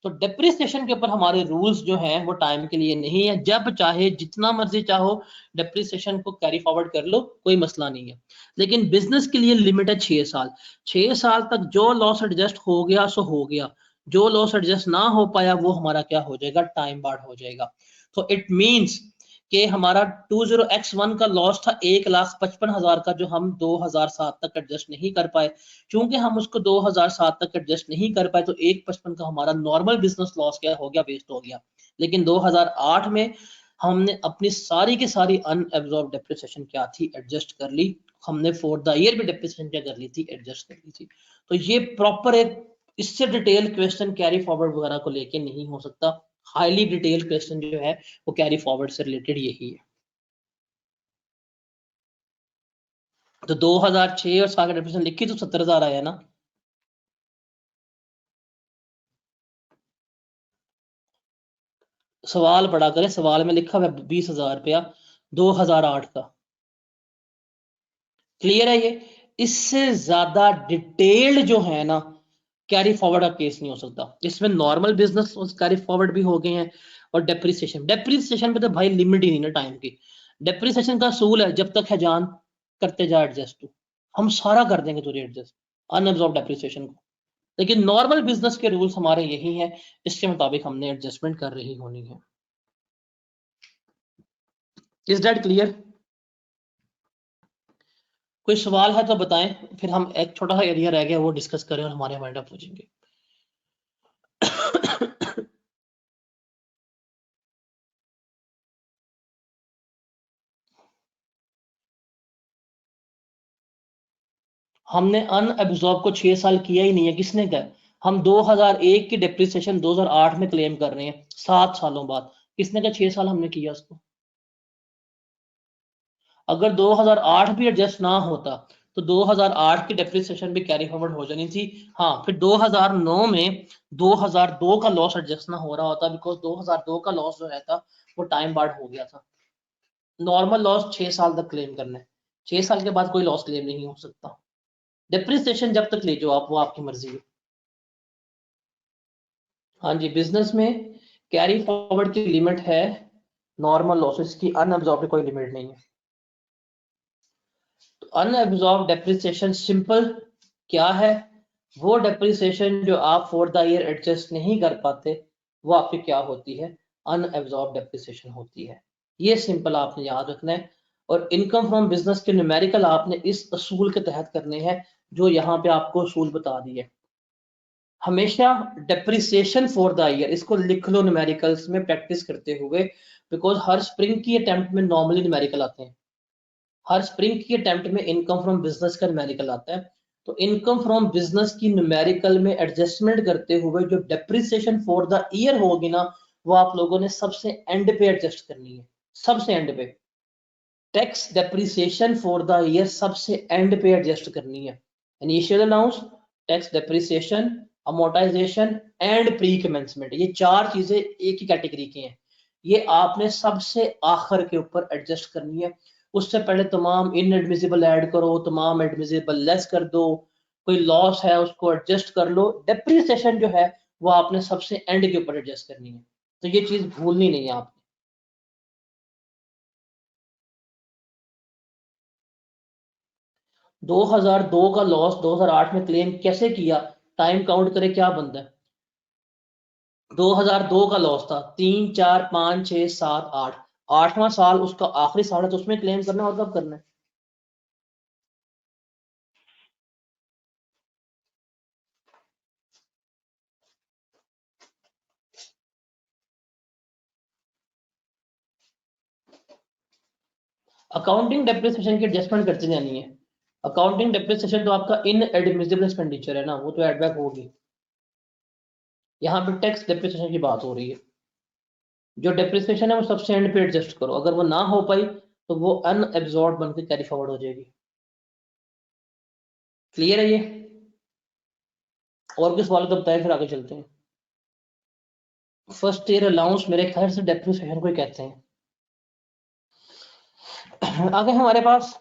तो डेप्रिसिएशन के ऊपर हमारे रूल्स जो हैं वो टाइम के लिए नहीं है, जब चाहे जितना मर्जी चाहो डेप्रिसिएशन को कैरी फॉरवर्ड कर लो, कोई मसला नहीं है। लेकिन बिजनेस के लिए लिमिट है 6 साल। 6 साल तक जो लॉस एडजस्ट हो गया सो हो गया, जो लॉस एडजस्ट ना हो पाया वो हमारा क्या हो जाएगा, टाइम बार्ड हो जाएगा। तो इट मीन्स कि हमारा 20x1 का लॉस था 1,55,000 का, जो हम 2007 तक एडजस्ट नहीं कर पाए। क्योंकि हम उसको 2007 तक एडजस्ट नहीं कर पाए तो 1,55 का हमारा नॉर्मल बिजनेस लॉस क्या हो गया, वेस्ट हो गया। लेकिन 2008 में हमने अपनी सारी की सारी अनएब्जॉर्ब डेप्रिसिएशन क्या थी, एडजस्ट कर ली। हमने फॉर द ईयर भी डेप्रिसिएशन क्या कर ली थी, एडजस्ट कर ली थी। तो ये प्रॉपर एक इससे डिटेल क्वेश्चन कैरी फॉरवर्ड वगैरह को लेके नहीं हो सकता। हाईली डिटेल क्वेश्चन जो है वो कैरी फॉरवर्ड से रिलेटेड यही है। तो 2006 और 7 का डेप्रिसिएशन लिखी तो 70,000 आया ना। सवाल पढ़ा करें, सवाल में लिखा हुआ 20,000 रुपया 2008 का। क्लियर है ये। इससे ज्यादा डिटेल्ड जो है ना कैरी फॉरवर्ड का केस नहीं हो सकता। इसमें नॉर्मल बिजनेस कैरी फॉरवर्ड भी हो गए हैं और डेप्रिसिएशन पे तो भाई लिमिट ही नहीं ना टाइम की। डेप्रिसिएशन का असूल है जब तक है जान करते जा एडजस्ट तू, हम सारा कर देंगे तुझे एडजस्ट अनअब्जॉर्ब डेप्रिसिएशन को। लेकिन नॉर्मल बिजनेस के रूल्स हमारे यही हैं, इसके मुताबिक हमने एडजस्टमेंट कर रही होनी है। Is that clear? कोई सवाल है तो बताएं, फिर हम एक छोटा सा एरिया रह गया वो डिस्कस करें और हमारे माइंड अप हो जाएंगे। हमने अनएब्जॉर्ब को 6 साल किया ही नहीं है, किसने कहा? हम 2001 की डेप्रिसिएशन 2008 में क्लेम कर रहे हैं 7 सालों बाद। किसने कहा 6 साल हमने किया उसको? अगर 2008 भी एडजस्ट ना होता तो 2008 की डेप्रिसिएशन भी कैरी फॉरवर्ड हो जानी थी। हाँ, फिर 2009 में 2002 का लॉस एडजस्ट ना हो रहा होता, बिकॉज 2002 का लॉस जो है था वो टाइम बार्ड हो गया था। नॉर्मल लॉस 6 साल तक क्लेम करना है, 6 साल के बाद कोई लॉस क्लेम नहीं हो सकता। डेप्रिसिएशन जब तक ले जाओ आप, वो आपकी मर्जी है। हाँ जी, बिजनेस में कैरी फॉरवर्ड की लिमिट है, नॉर्मल लॉसेस की अनअब्जॉर्ब्ड कोई लिमिट नहीं है। तो अनअब्जॉर्ब डेप्रिसिएशन सिंपल क्या है? वो डेप्रिसिएशन जो आप फॉर द ईयर एडजस्ट नहीं कर पाते वो आपकी क्या होती है, अनअब्जॉर्ब डेप्रिसिएशन होती है। ये सिंपल आपने याद रखना है। और इनकम फ्रॉम बिजनेस के न्यूमेरिकल आपने इस असूल के तहत करने हैं जो यहाँ पे आपको असूल बता दिए। हमेशा डेप्रिसिएशन फॉर द ईयर इसको लिख लो न्यूमेरिकल्स में प्रैक्टिस करते हुए, बिकॉज हर स्प्रिंग की अटेम्प्ट में नॉर्मली न्यूमेरिकल आते हैं। हर स्प्रिंग की अटेम्प्ट में इनकम फ्रॉम बिजनेस का न्यूमेरिकल आता है। तो इनकम फ्रॉम बिजनेस की न्यूमेरिकल में एडजस्टमेंट करते हुए जो डेप्रिसिएशन फॉर द ईयर होगी ना, वो आप लोगों ने सबसे एंड पे एडजस्ट करनी है, सबसे एंड पे। Tax depreciation for the year सबसे एंड पे एडजस्ट करनी है। Initial allowance, tax depreciation, amortisation and pre commencement, ये चार चीजें एक ही कैटेगरी की हैं। ये आपने सबसे आखिर के ऊपर एडजस्ट करनी है। उससे पहले तमाम इनएडमिसिबल ऐड करो, तमाम एडमिसिबल लेस कर दो, कोई लॉस है उसको एडजस्ट कर लो। डेप्रिसिएशन जो है वो आपने सबसे एंड के ऊपर एडजस्ट करनी है। तो ये चीज भूलनी नहीं है आपने। 2002 का लॉस 2008 में क्लेम कैसे किया, टाइम काउंट करे क्या बनता है। 2002 का लॉस था 3, 4, 5, 6, 7, 8, 8वां साल उसका आखिरी साल है, तो उसमें क्लेम करना और कब करना है। अकाउंटिंग डेप्रिसिएशन की एडजस्टमेंट करते जानी है। अकाउंटिंग डेप्रिसिएशन तो आपका इन एडमिसिबल एक्सपेंडिचर है ना, वो तो एडबैक होगी। यहाँ पे टैक्स डेप्रिसिएशन की बात हो रही है। जो डेप्रिसिएशन है वो सबसे एंड पे एडजस्ट करो, अगर वो ना हो पाई तो वो अनएब्जॉर्ब बनकर कैरी फॉरवर्ड हो जाएगी। क्लियर है ये? और किस सवाल को बताएं, फिर आगे चलते हैं। फर्स्ट ईयर अलाउंस मेरे ख्याल से डेप्रिसिएशन को ही कहते हैं। आगे हमारे पास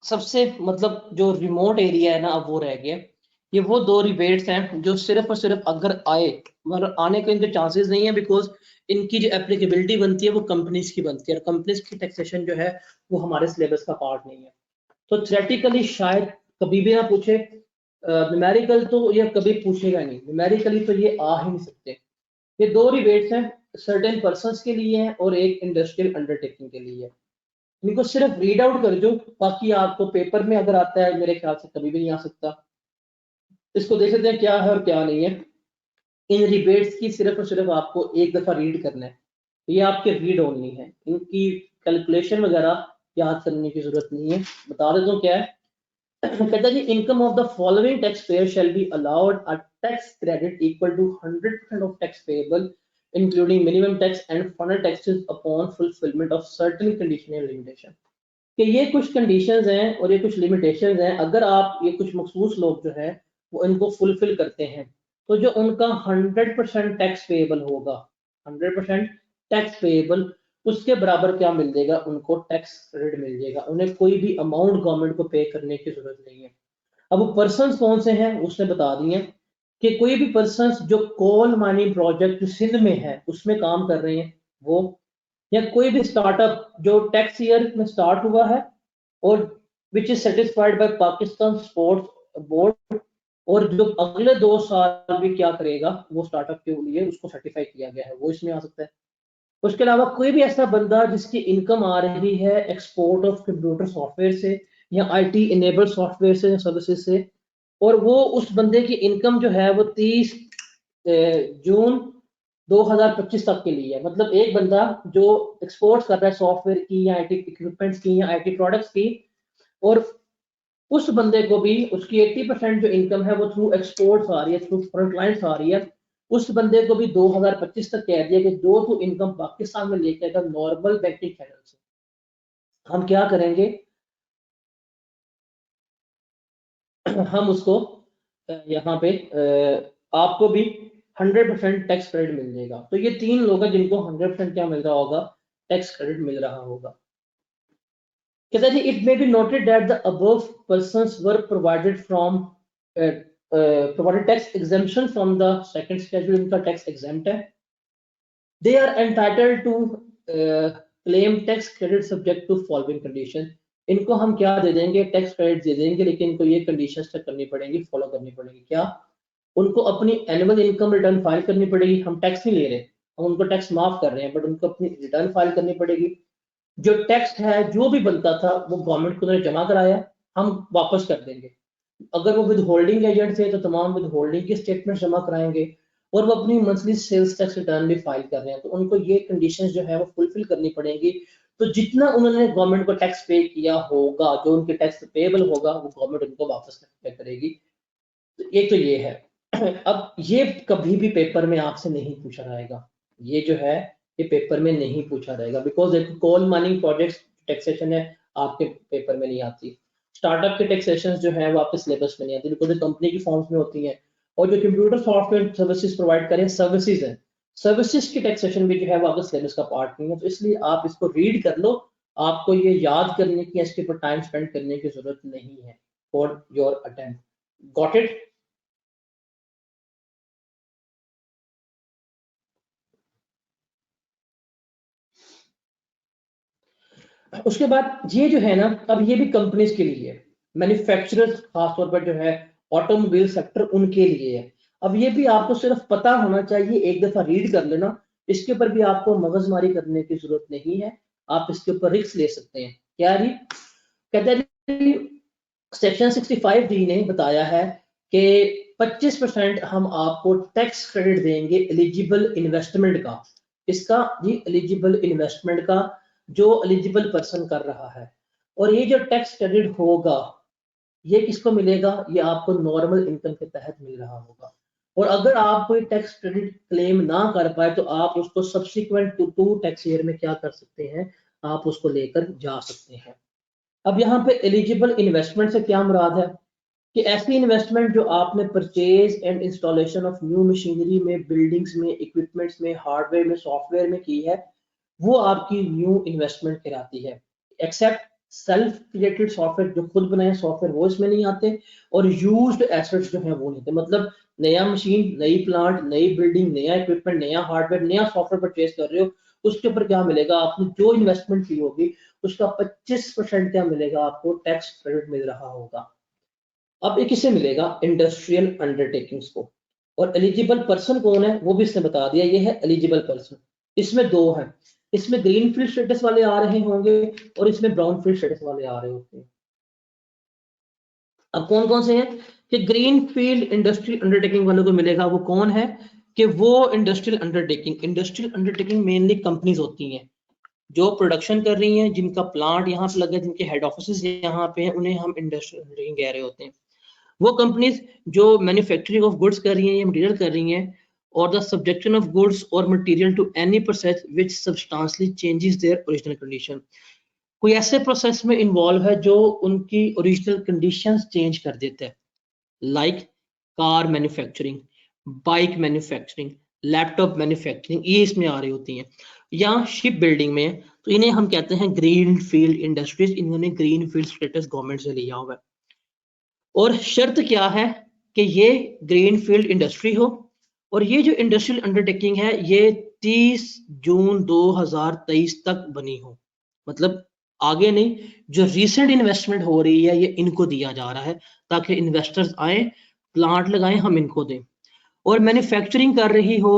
सबसे मतलब जो रिमोट एरिया है ना अब वो रह गया। ये वो दो रिबेट्स हैं जो सिर्फ और सिर्फ अगर आए, मगर आने के इनके चांसेस नहीं है, बिकॉज इनकी जो एप्लीकेबिलिटी बनती है वो कंपनीज की बनती है, और कंपनीज की टैक्सेशन जो है वो हमारे सिलेबस का पार्ट नहीं है। तो थ्योरेटिकली शायद कभी भी ना पूछे, न्यूमेरिकल तो ये कभी पूछेगा नहीं, न्यूमेरिकली तो ये आ ही नहीं सकते। ये दो रिबेट्स हैं, सर्टेन पर्संस के लिए है और एक इंडस्ट्रियल अंडरटेकिंग के लिए है। इनको सिर्फ रीड आउट कर दो, बाकी आपको पेपर में अगर आता है मेरे ख्याल से कभी भी नहीं आ सकता। इसको देख लेते हैं क्या है और क्या नहीं है। इन रिबेट्स की सिर्फ और सिर्फ आपको एक दफा रीड करना है, ये आपके रीड ओनली है, इनकी कैलकुलेशन वगैरह याद करने की जरूरत नहीं है। बता देता हूँ क्या है। कहता है जी, income of the following taxpayer shall be allowed a tax credit equal to 100% of tax payable including minimum tax and final taxes upon fulfilment of certain condition and limitation. कि ये कुछ कंडीशंस हैं और ये कुछ limitations हैं, अगर आप ये कुछ मखसूस लोग जो है वो इनको फुलफिल करते हैं तो जो उनका 100% टैक्स पेएबल होगा, 100% टैक्स पेएबल, उसके बराबर क्या मिल जाएगा, उनको टैक्स क्रेडिट मिल जाएगा, उन्हें कोई भी अमाउंट गवर्नमेंट को पे करने की जरूरत नहीं है। अब वो पर्सन कौन से हैं उसने बता दिए कि कोई भी पर्सन जो कोल माइनिंग प्रोजेक्ट सिंध में है उसमें काम कर रहे हैं वो, या कोई भी स्टार्टअप जो टैक्स ईयर में स्टार्ट हुआ है और which is satisfied by Pakistan sports board, और जो अगले 2 साल भी क्या करेगा वो स्टार्टअप के लिए उसको सर्टिफाई किया गया है, वो इसमें आ सकता है। उसके अलावा कोई भी ऐसा बंदा जिसकी इनकम आ रही है एक्सपोर्ट ऑफ कंप्यूटर सॉफ्टवेयर से या आईटी इनेबल्ड सॉफ्टवेयर से, सर्विसेज से, और वो उस बंदे की इनकम जो है वो 30 जून 2025 तक के लिए है। मतलब एक बंदा जो एक्सपोर्ट कर रहा है सॉफ्टवेयर की या आईटी इक्विपमेंट्स की या आईटी प्रोडक्ट्स की, और उस बंदे को भी उसकी 80% जो इनकम है वो थ्रू एक्सपोर्ट्स आ रही है, थ्रू फॉरेन क्लाइंट्स आ रही है, उस बंदे को भी 2025 तक कह दिया कि जो तू इनकम पाकिस्तान में लेके आएगा नॉर्मल बैंकिंग चैनल से, हम क्या करेंगे, हम उसको यहाँ पे आपको भी 100% टैक्स क्रेडिट मिल जाएगा। तो ये 3 लोग हैं जिनको 100% क्या मिल रहा होगा, टैक्स क्रेडिट मिल रहा होगा। कहता है जी, it may be noted that the above persons were provided from provided tax exemption from the second schedule, इनका टैक्स एग्जेम्प्ट है। They are entitled to claim tax credit subject to following condition. इनको हम क्या दे देंगे, tax credit दे देंगे, लेकिन इनको ये कंडीशंस तक करनी पड़ेंगी, फॉलो करनी पड़ेगी। क्या, उनको अपनी एनुअल इनकम रिटर्न फाइल करनी पड़ेगी, हम टैक्स नहीं ले रहे, हम उनको टैक्स माफ कर रहे हैं, बट उनको अपनी रिटर्न फाइल करनी पड़ेगी। जो टैक्स है जो भी बनता था वो गवर्नमेंट को उन्होंने जमा कराया, हम वापस कर देंगे। अगर वो विद होल्डिंग एजेंट थे तो तमाम विद होल्डिंग की स्टेटमेंट जमा कराएंगे, और वो अपनी मंथली सेल्स टैक्स रिटर्न भी फाइल कर रहे हैं, तो उनको ये कंडीशंस जो है वो फुलफिल करनी पड़ेंगी। तो जितना उन्होंने गवर्नमेंट को टैक्स पे किया होगा, जो उनके टैक्स पेबल होगा, वो गवर्नमेंट उनको वापस पे करेगी। तो एक तो ये है। अब ये कभी भी पेपर में आपसे नहीं पूछा जाएगा, ये जो है ये पेपर में नहीं पूछा जाएगा, because coal mining project taxation है आपके पेपर में नहीं आती। स्टार्टअप के टैक्सेशन जो है वो आपके सिलेबस में नहीं आती, बिकॉज कंपनी की फॉर्म्स में होती हैं। और जो कंप्यूटर सॉफ्टवेयर सर्विसेज प्रोवाइड करें, सर्विसेज है, सर्विसेज की टैक्सेशन भी जो है वो आपके सिलेबस का पार्ट नहीं है। तो इसलिए आप इसको रीड कर लो, आपको ये याद करने की, इसके ऊपर टाइम स्पेंड करने की जरूरत नहीं है for your attempt. Got it? उसके बाद ये जो है ना, अब ये भी कंपनीज के लिए, मैन्युफैक्चरर्स खासतौर पर जो है ऑटोमोबाइल सेक्टर, उनके लिए है। अब ये भी आपको सिर्फ पता होना चाहिए, एक दफा रीड कर लेना, इसके ऊपर भी आपको मगजमारी करने की जरूरत नहीं है, आप इसके ऊपर रिस्क ले सकते हैं। क्या जी, कहते हैं सेक्शन 65D ने बताया है कि 25% हम आपको टैक्स क्रेडिट देंगे एलिजिबल इन्वेस्टमेंट का। इसका जी, एलिजिबल इन्वेस्टमेंट का, जो एलिजिबल पर्सन कर रहा है। और ये जो टैक्स क्रेडिट होगा ये किसको मिलेगा, ये आपको नॉर्मल इनकम के तहत मिल रहा होगा। और अगर आप कोई टैक्स क्रेडिट क्लेम ना कर पाए तो आप उसको सब्सिक्वेंट टू टैक्स ईयर में क्या कर सकते हैं, आप उसको लेकर जा सकते हैं। अब यहाँ पे एलिजिबल इन्वेस्टमेंट से क्या मुराद है, कि ऐसी इन्वेस्टमेंट जो आपने purchase and installation of new machinery में, बिल्डिंग्स में, इक्विपमेंट्स में, हार्डवेयर में, सॉफ्टवेयर में की है, वो आपकी न्यू इन्वेस्टमेंट कहलाती है। एक्सेप्ट सेल्फ क्रिएटेड सॉफ्टवेयर जो खुद बनाए सॉफ्टवेयर वो इसमें नहीं आते, और यूज्ड एसेट्स जो है वो नहीं आते। मतलब नया मशीन, नई प्लांट, नई बिल्डिंग, नया इक्विपमेंट, नया हार्डवेयर, नया सॉफ्टवेयर परचेज कर रहे हो, उसके ऊपर क्या मिलेगा आपने, जो इन्वेस्टमेंट की होगी उसका 25% क्या मिलेगा आपको, टैक्स क्रेडिट मिल रहा होगा। अब ये किसे मिलेगा, इंडस्ट्रियल अंडरटेकिंग्स को। और एलिजिबल पर्सन कौन है वो भी इसने बता दिया, ये है एलिजिबल पर्सन। इसमें दो है, इसमें ग्रीन फील्ड स्टेटस वाले आ रहे होंगे और इसमें ब्राउन फील्ड स्टेटस वाले आ रहे होते हैं। अब कौन कौन से हैं कि ग्रीन फील्ड इंडस्ट्रियल अंडरटेकिंग वालों को मिलेगा, वो कौन है कि वो इंडस्ट्रियल अंडरटेकिंग मेनली कंपनीज होती हैं जो प्रोडक्शन कर रही हैं, जिनका प्लांट यहाँ पे लगा है, जिनके हेड ऑफिस यहाँ पे हैं, उन्हें हम इंडस्ट्रियल अंडरटेकिंग कह रहे होते हैं। वो कंपनीज जो मैन्युफैक्चरिंग ऑफ गुड्स कर रही हैं या मटेरियल कर रही हैं, और द सब्जेक्शन ऑफ गुड्स और material to any process which substantially changes their original condition. कोई ऐसे प्रोसेस में इन्वॉल्व है जो उनकी ओरिजिनल कंडीशंस चेंज कर देता है, like car manufacturing, bike manufacturing, laptop manufacturing, ये इसमें आ रही होती हैं। या शिप बिल्डिंग में, तो इन्हें हम कहते हैं ग्रीन फील्ड इंडस्ट्रीज। इन्होंने ग्रीन फील्ड स्टेटस गवर्नमेंट से लिया हुआ है। और शर्त क्या है कि ये ग्रीन फील्ड इंडस्ट्री हो, और ये जो इंडस्ट्रियल अंडरटेकिंग है ये 30 जून 2023 तक बनी हो। मतलब आगे नहीं, जो रीसेंट इन्वेस्टमेंट हो रही है ये इनको दिया जा रहा है ताकि इन्वेस्टर्स आए, प्लांट लगाएं, हम इनको दें। और मैन्युफैक्चरिंग कर रही हो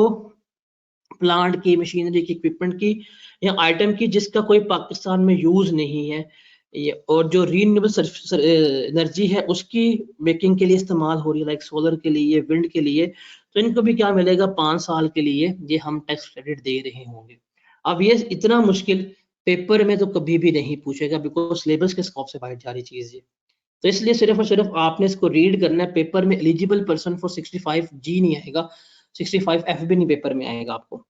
प्लांट की, मशीनरी की, इक्विपमेंट की या आइटम की जिसका कोई पाकिस्तान में यूज नहीं है, ये और जो रीन्यूएबल एनर्जी है उसकी मेकिंग के लिए इस्तेमाल हो रही है, लाइक सोलर के लिए, विंड के लिए, तो इनको भी क्या मिलेगा, 5 साल के लिए ये हम टैक्स क्रेडिट दे रहे होंगे। अब ये इतना मुश्किल पेपर में तो कभी भी नहीं पूछेगा, बिकॉज सिलेबस के स्कोप से बाहर जा रही चीज है। तो इसलिए सिर्फ और सिर्फ आपने इसको रीड करना है। पेपर में एलिजिबल पर्सन फॉर 65G नहीं आएगा, 65F भी नहीं पेपर में आएगा आपको।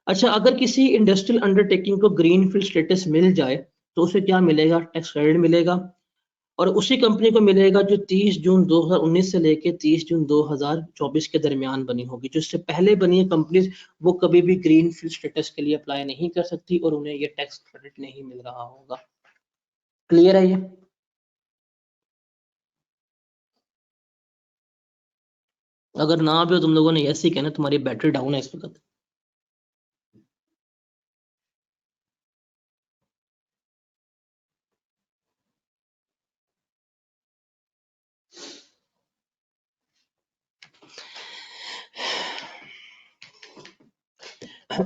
अच्छा, अगर किसी इंडस्ट्रियल अंडरटेकिंग को ग्रीन फील्ड स्टेटस मिल जाए तो उसे क्या मिलेगा, टैक्स क्रेडिट मिलेगा। और उसी कंपनी को मिलेगा जो 30 जून 2019 से लेके 30 जून 2024 के दरमियान बनी होगी। जो इससे पहले बनी है कंपनीज, वो कभी भी ग्रीन फील्ड स्टेटस के लिए अप्लाई नहीं कर सकती और उन्हें ये टैक्स क्रेडिट नहीं मिल रहा होगा। क्लियर है ये? अगर ना भी हो तुम लोगों ने ऐसे ही कहना, तुम्हारी बैटरी डाउन है इस वक्त।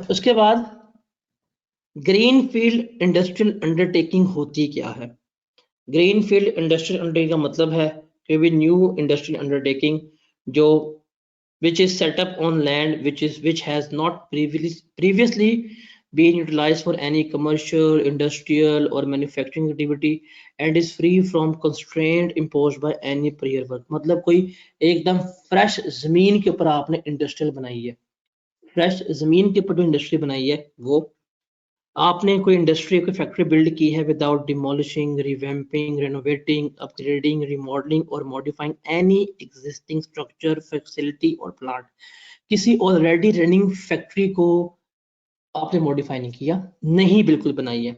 उसके बाद ग्रीन फील्ड इंडस्ट्रियल अंडरटेकिंग होती क्या है। ग्रीन फील्ड इंडस्ट्रियल अंडरटेकिंग का मतलब है कि भी न्यू इंडस्ट्रियल अंडरटेकिंग जो which is set up on land which has not previously been utilized for any commercial, industrial or manufacturing activity and is free from constraint imposed by any prior work। मतलब कोई एकदम fresh जमीन के ऊपर आपने industrial बनाई है, fresh जमीन के ऊपर जो इंडस्ट्री बनाई है वो, आपने कोई इंडस्ट्री, कोई फैक्ट्री बिल्ड की है without demolishing, revamping, renovating, upgrading, remodelling और modifying any existing structure, facility और प्लांट। किसी ऑलरेडी रनिंग फैक्ट्री को आपने मॉडिफाई नहीं किया, नहीं बिल्कुल बनाई है।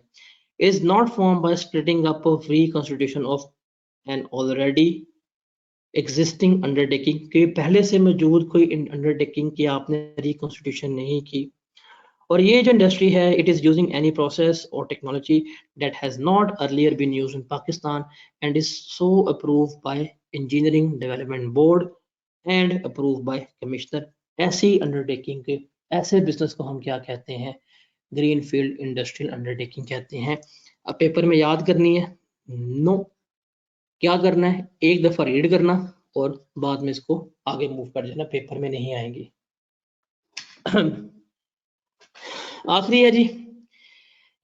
Is not form by splitting up of reconstitution of an already existing undertaking, कि पहले से मौजूद कोई अंडरटेकिंग की आपने रिकंस्टिट्यूशन नहीं की। और ये जो इंडस्ट्री है, it is using any process और technology that has not earlier been used in Pakistan and is so approved by engineering development board and approved by commissioner. ऐसी अंडरटेकिंग के, ऐसे बिजनेस को हम क्या कहते हैं, ग्रीन फील्ड इंडस्ट्रियल अंडरटेकिंग कहते हैं। अब पेपर में याद करनी है? नो। क्या करना है, एक दफा रीड करना और बाद में इसको आगे मूव कर देना, पेपर में नहीं आएंगी। आखिरी है जी,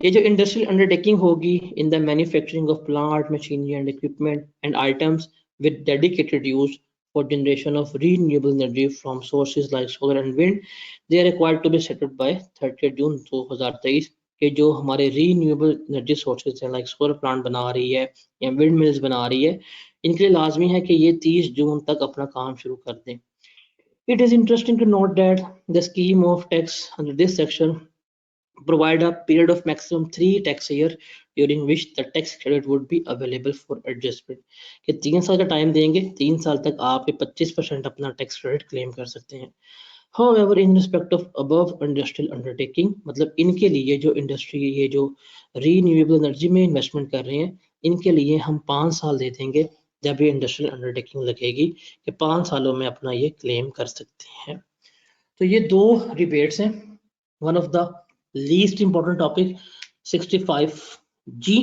ये जो इंडस्ट्रियल अंडरटेकिंग होगी in the manufacturing of plant, machinery and equipment and items with dedicated use for generation of renewable energy from sources like solar and wind, they are required to be set up by 30 जून 2023 के जो हमारे renewable energy sources हैं, like solar plant बना रही है या wind mills बना रही है, इनके लिए लाजमी है कि ये 30 जून तक अपना काम शुरू कर दें। It is interesting to note that the scheme of tax under this section provide a period of maximum 3 tax year during which the tax credit would be available for adjustment, कि 3 साल का टाइम देंगे, 3 साल तक आप 25% अपना tax credit claim कर सकते हैं। However, in respect of above industrial undertaking, मतलब इनके लिए जो इंडस्ट्री ये जो रीन्यूएबल एनर्जी में इन्वेस्टमेंट कर रहे हैं, इनके लिए हम 5 साल दे देंगे जब ये इंडस्ट्रियल अंडरटेकिंग लगेगी कि 5 सालों में अपना ये क्लेम कर सकते हैं। तो ये दो रिबेट्स हैं। One of the least important topic 65G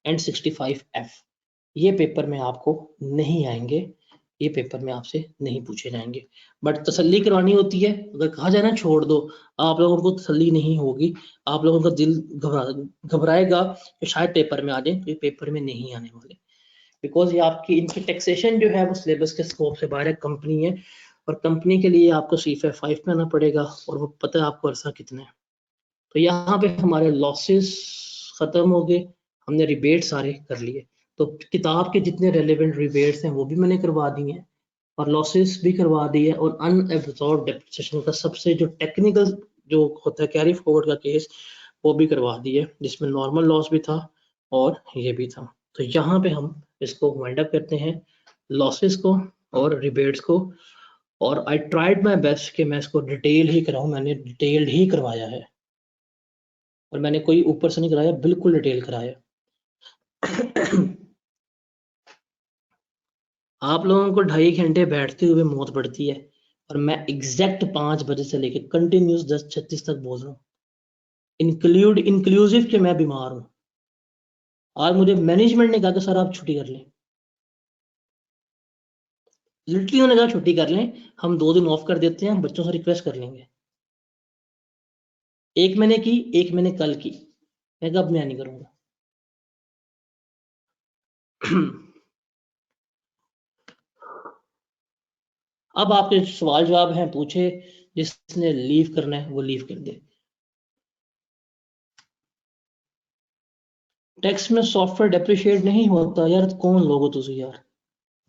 and 65F, ये पेपर में आपको नहीं आएंगे, ये पेपर में आपसे नहीं पूछे जाएंगे, बट तसल्ली करवानी होती है। अगर कहा जाए ना छोड़ दो, आप लोगों को तसल्ली नहीं होगी, आप लोगों का दिल घबराएगा कि शायद पेपर में आ जाए, तो ये पेपर में नहीं आने वाले, बिकॉज ये आपकी इनकी टैक्सेशन जो है वो सिलेबस के स्कोप से बाहर है। कंपनी है और कंपनी के लिए आपको C5 में आना पड़ेगा और वो पता है आपको अरसा कितना है। तो यहाँ पे हमारे लॉसेस खत्म हो गए, हमने रिबेट सारे कर लिए। तो किताब के जितने रेलेवेंट रिबेट्स हैं वो भी मैंने करवा दिए हैं और लॉसेस भी करवा दिए, और अनएब्सॉर्ब डेप्रिसिएशन का सबसे जो टेक्निकल जो होता है कैरी फॉरवर्ड का केस, वो भी करवा दिए, जिसमें नॉर्मल लॉस भी था और ये भी था। तो यहाँ पे हम इसको वाइंड अप करते हैं, लॉसेस को और रिबेट्स को। और आई ट्राइड माई बेस्ट कि मैं इसको डिटेल ही कराऊं, मैंने डिटेल्ड ही करवाया है और मैंने कोई ऊपर से नहीं कराया, बिल्कुल डिटेल कराया। आप लोगों को 2.5 घंटे बैठते हुए मौत पड़ती है और मैं एग्जैक्ट 5 बजे से लेकर कंटिन्यूस 10:36 तक बोल रहा हूँ, इंक्लूसिव कि मैं बीमार हूँ। आज मुझे मैनेजमेंट ने कहा कि सर आप छुट्टी कर लें, लिटरली उन्होंने कहा छुट्टी कर लें, हम 2 दिन ऑफ कर देते हैं, बच्चों से रिक्वेस्ट कर लेंगे। एक मैंने की, एक मैंने कल की, मैं कहा अब मैं नहीं करूंगा। अब आपके सवाल जवाब हैं पूछे, जिसने लीव करना है वो लीव कर दे। टैक्स में सॉफ्टवेयर डेप्रिशिएट नहीं होता यार, कौन लोग हो तुसी यार,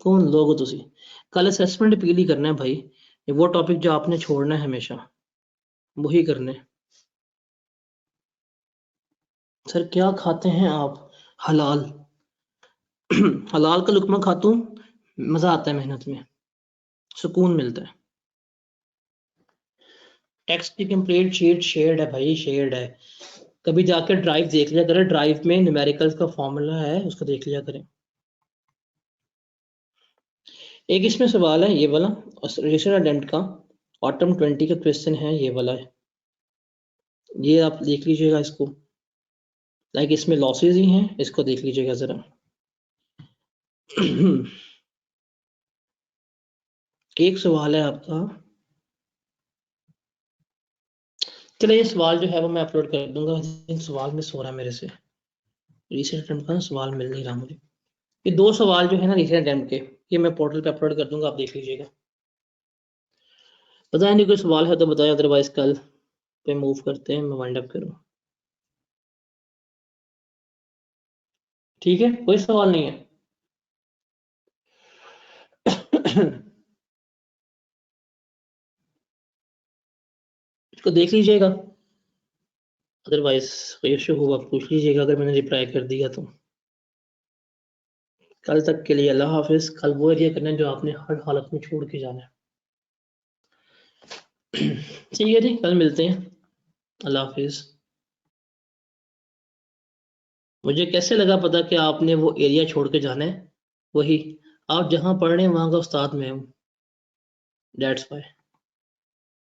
कौन लोग हो तुसी? कल असेसमेंट अपील ही करना है भाई, ये वो टॉपिक जो आपने छोड़ना है हमेशा वही करने। सर क्या खाते हैं आप? हलाल। हलाल का लुकमा खातू, मजा आता है, मेहनत में सुकून मिलता है। टैक्स की कंप्लीट शीट शेयर्ड है भाई, शेयर्ड है, कभी जाकर ड्राइव देख लिया करें, ड्राइव में न्यूमेरिकल्स का फॉर्मूला है, उसको देख लिया करें। एक इसमें सवाल है ये वाला, रिलेशन अडेंट का ऑटम 20 का क्वेश्चन है, ये वाला है, ये आप देख लीजिएगा इसको, लाइक इसमें लॉसेस ही हैं, इसको देख लीजिएगा जरा। एक सवाल है आपका, चलो ये सवाल जो है वो मैं अपलोड कर दूंगा, सवाल मिस हो रहा है मेरे से, रिसेंट अटेम्प्ट का सवाल मिल नहीं रहा मुझे। ये 2 सवाल जो है ना रिसेंट अटेम्प्ट के, ये मैं पोर्टल पे अपलोड कर दूंगा, आप देख लीजिएगा। पता नहीं कोई सवाल है तो बताया, अदरवाइज कल पे मूव करते हैं, मैं वाइंड अप करूँ। ठीक है, कोई सवाल नहीं है। इसको देख लीजिएगा, अदरवाइज कोई इशू होगा पूछ लीजिएगा, अगर मैंने रिप्लाई कर दिया तो। कल तक के लिए अल्लाह हाफिज। कल वो एरिया करना है जो आपने हर हालत में छोड़ के जाना है। ठीक है जी, कल मिलते हैं, अल्लाह हाफिज। मुझे कैसे लगा पता कि आपने वो एरिया छोड़ के जाना है, वही आप जहां पढ़ रहे हैं वहां का उस्ताद मैं हूँ, दैट्स व्हाई।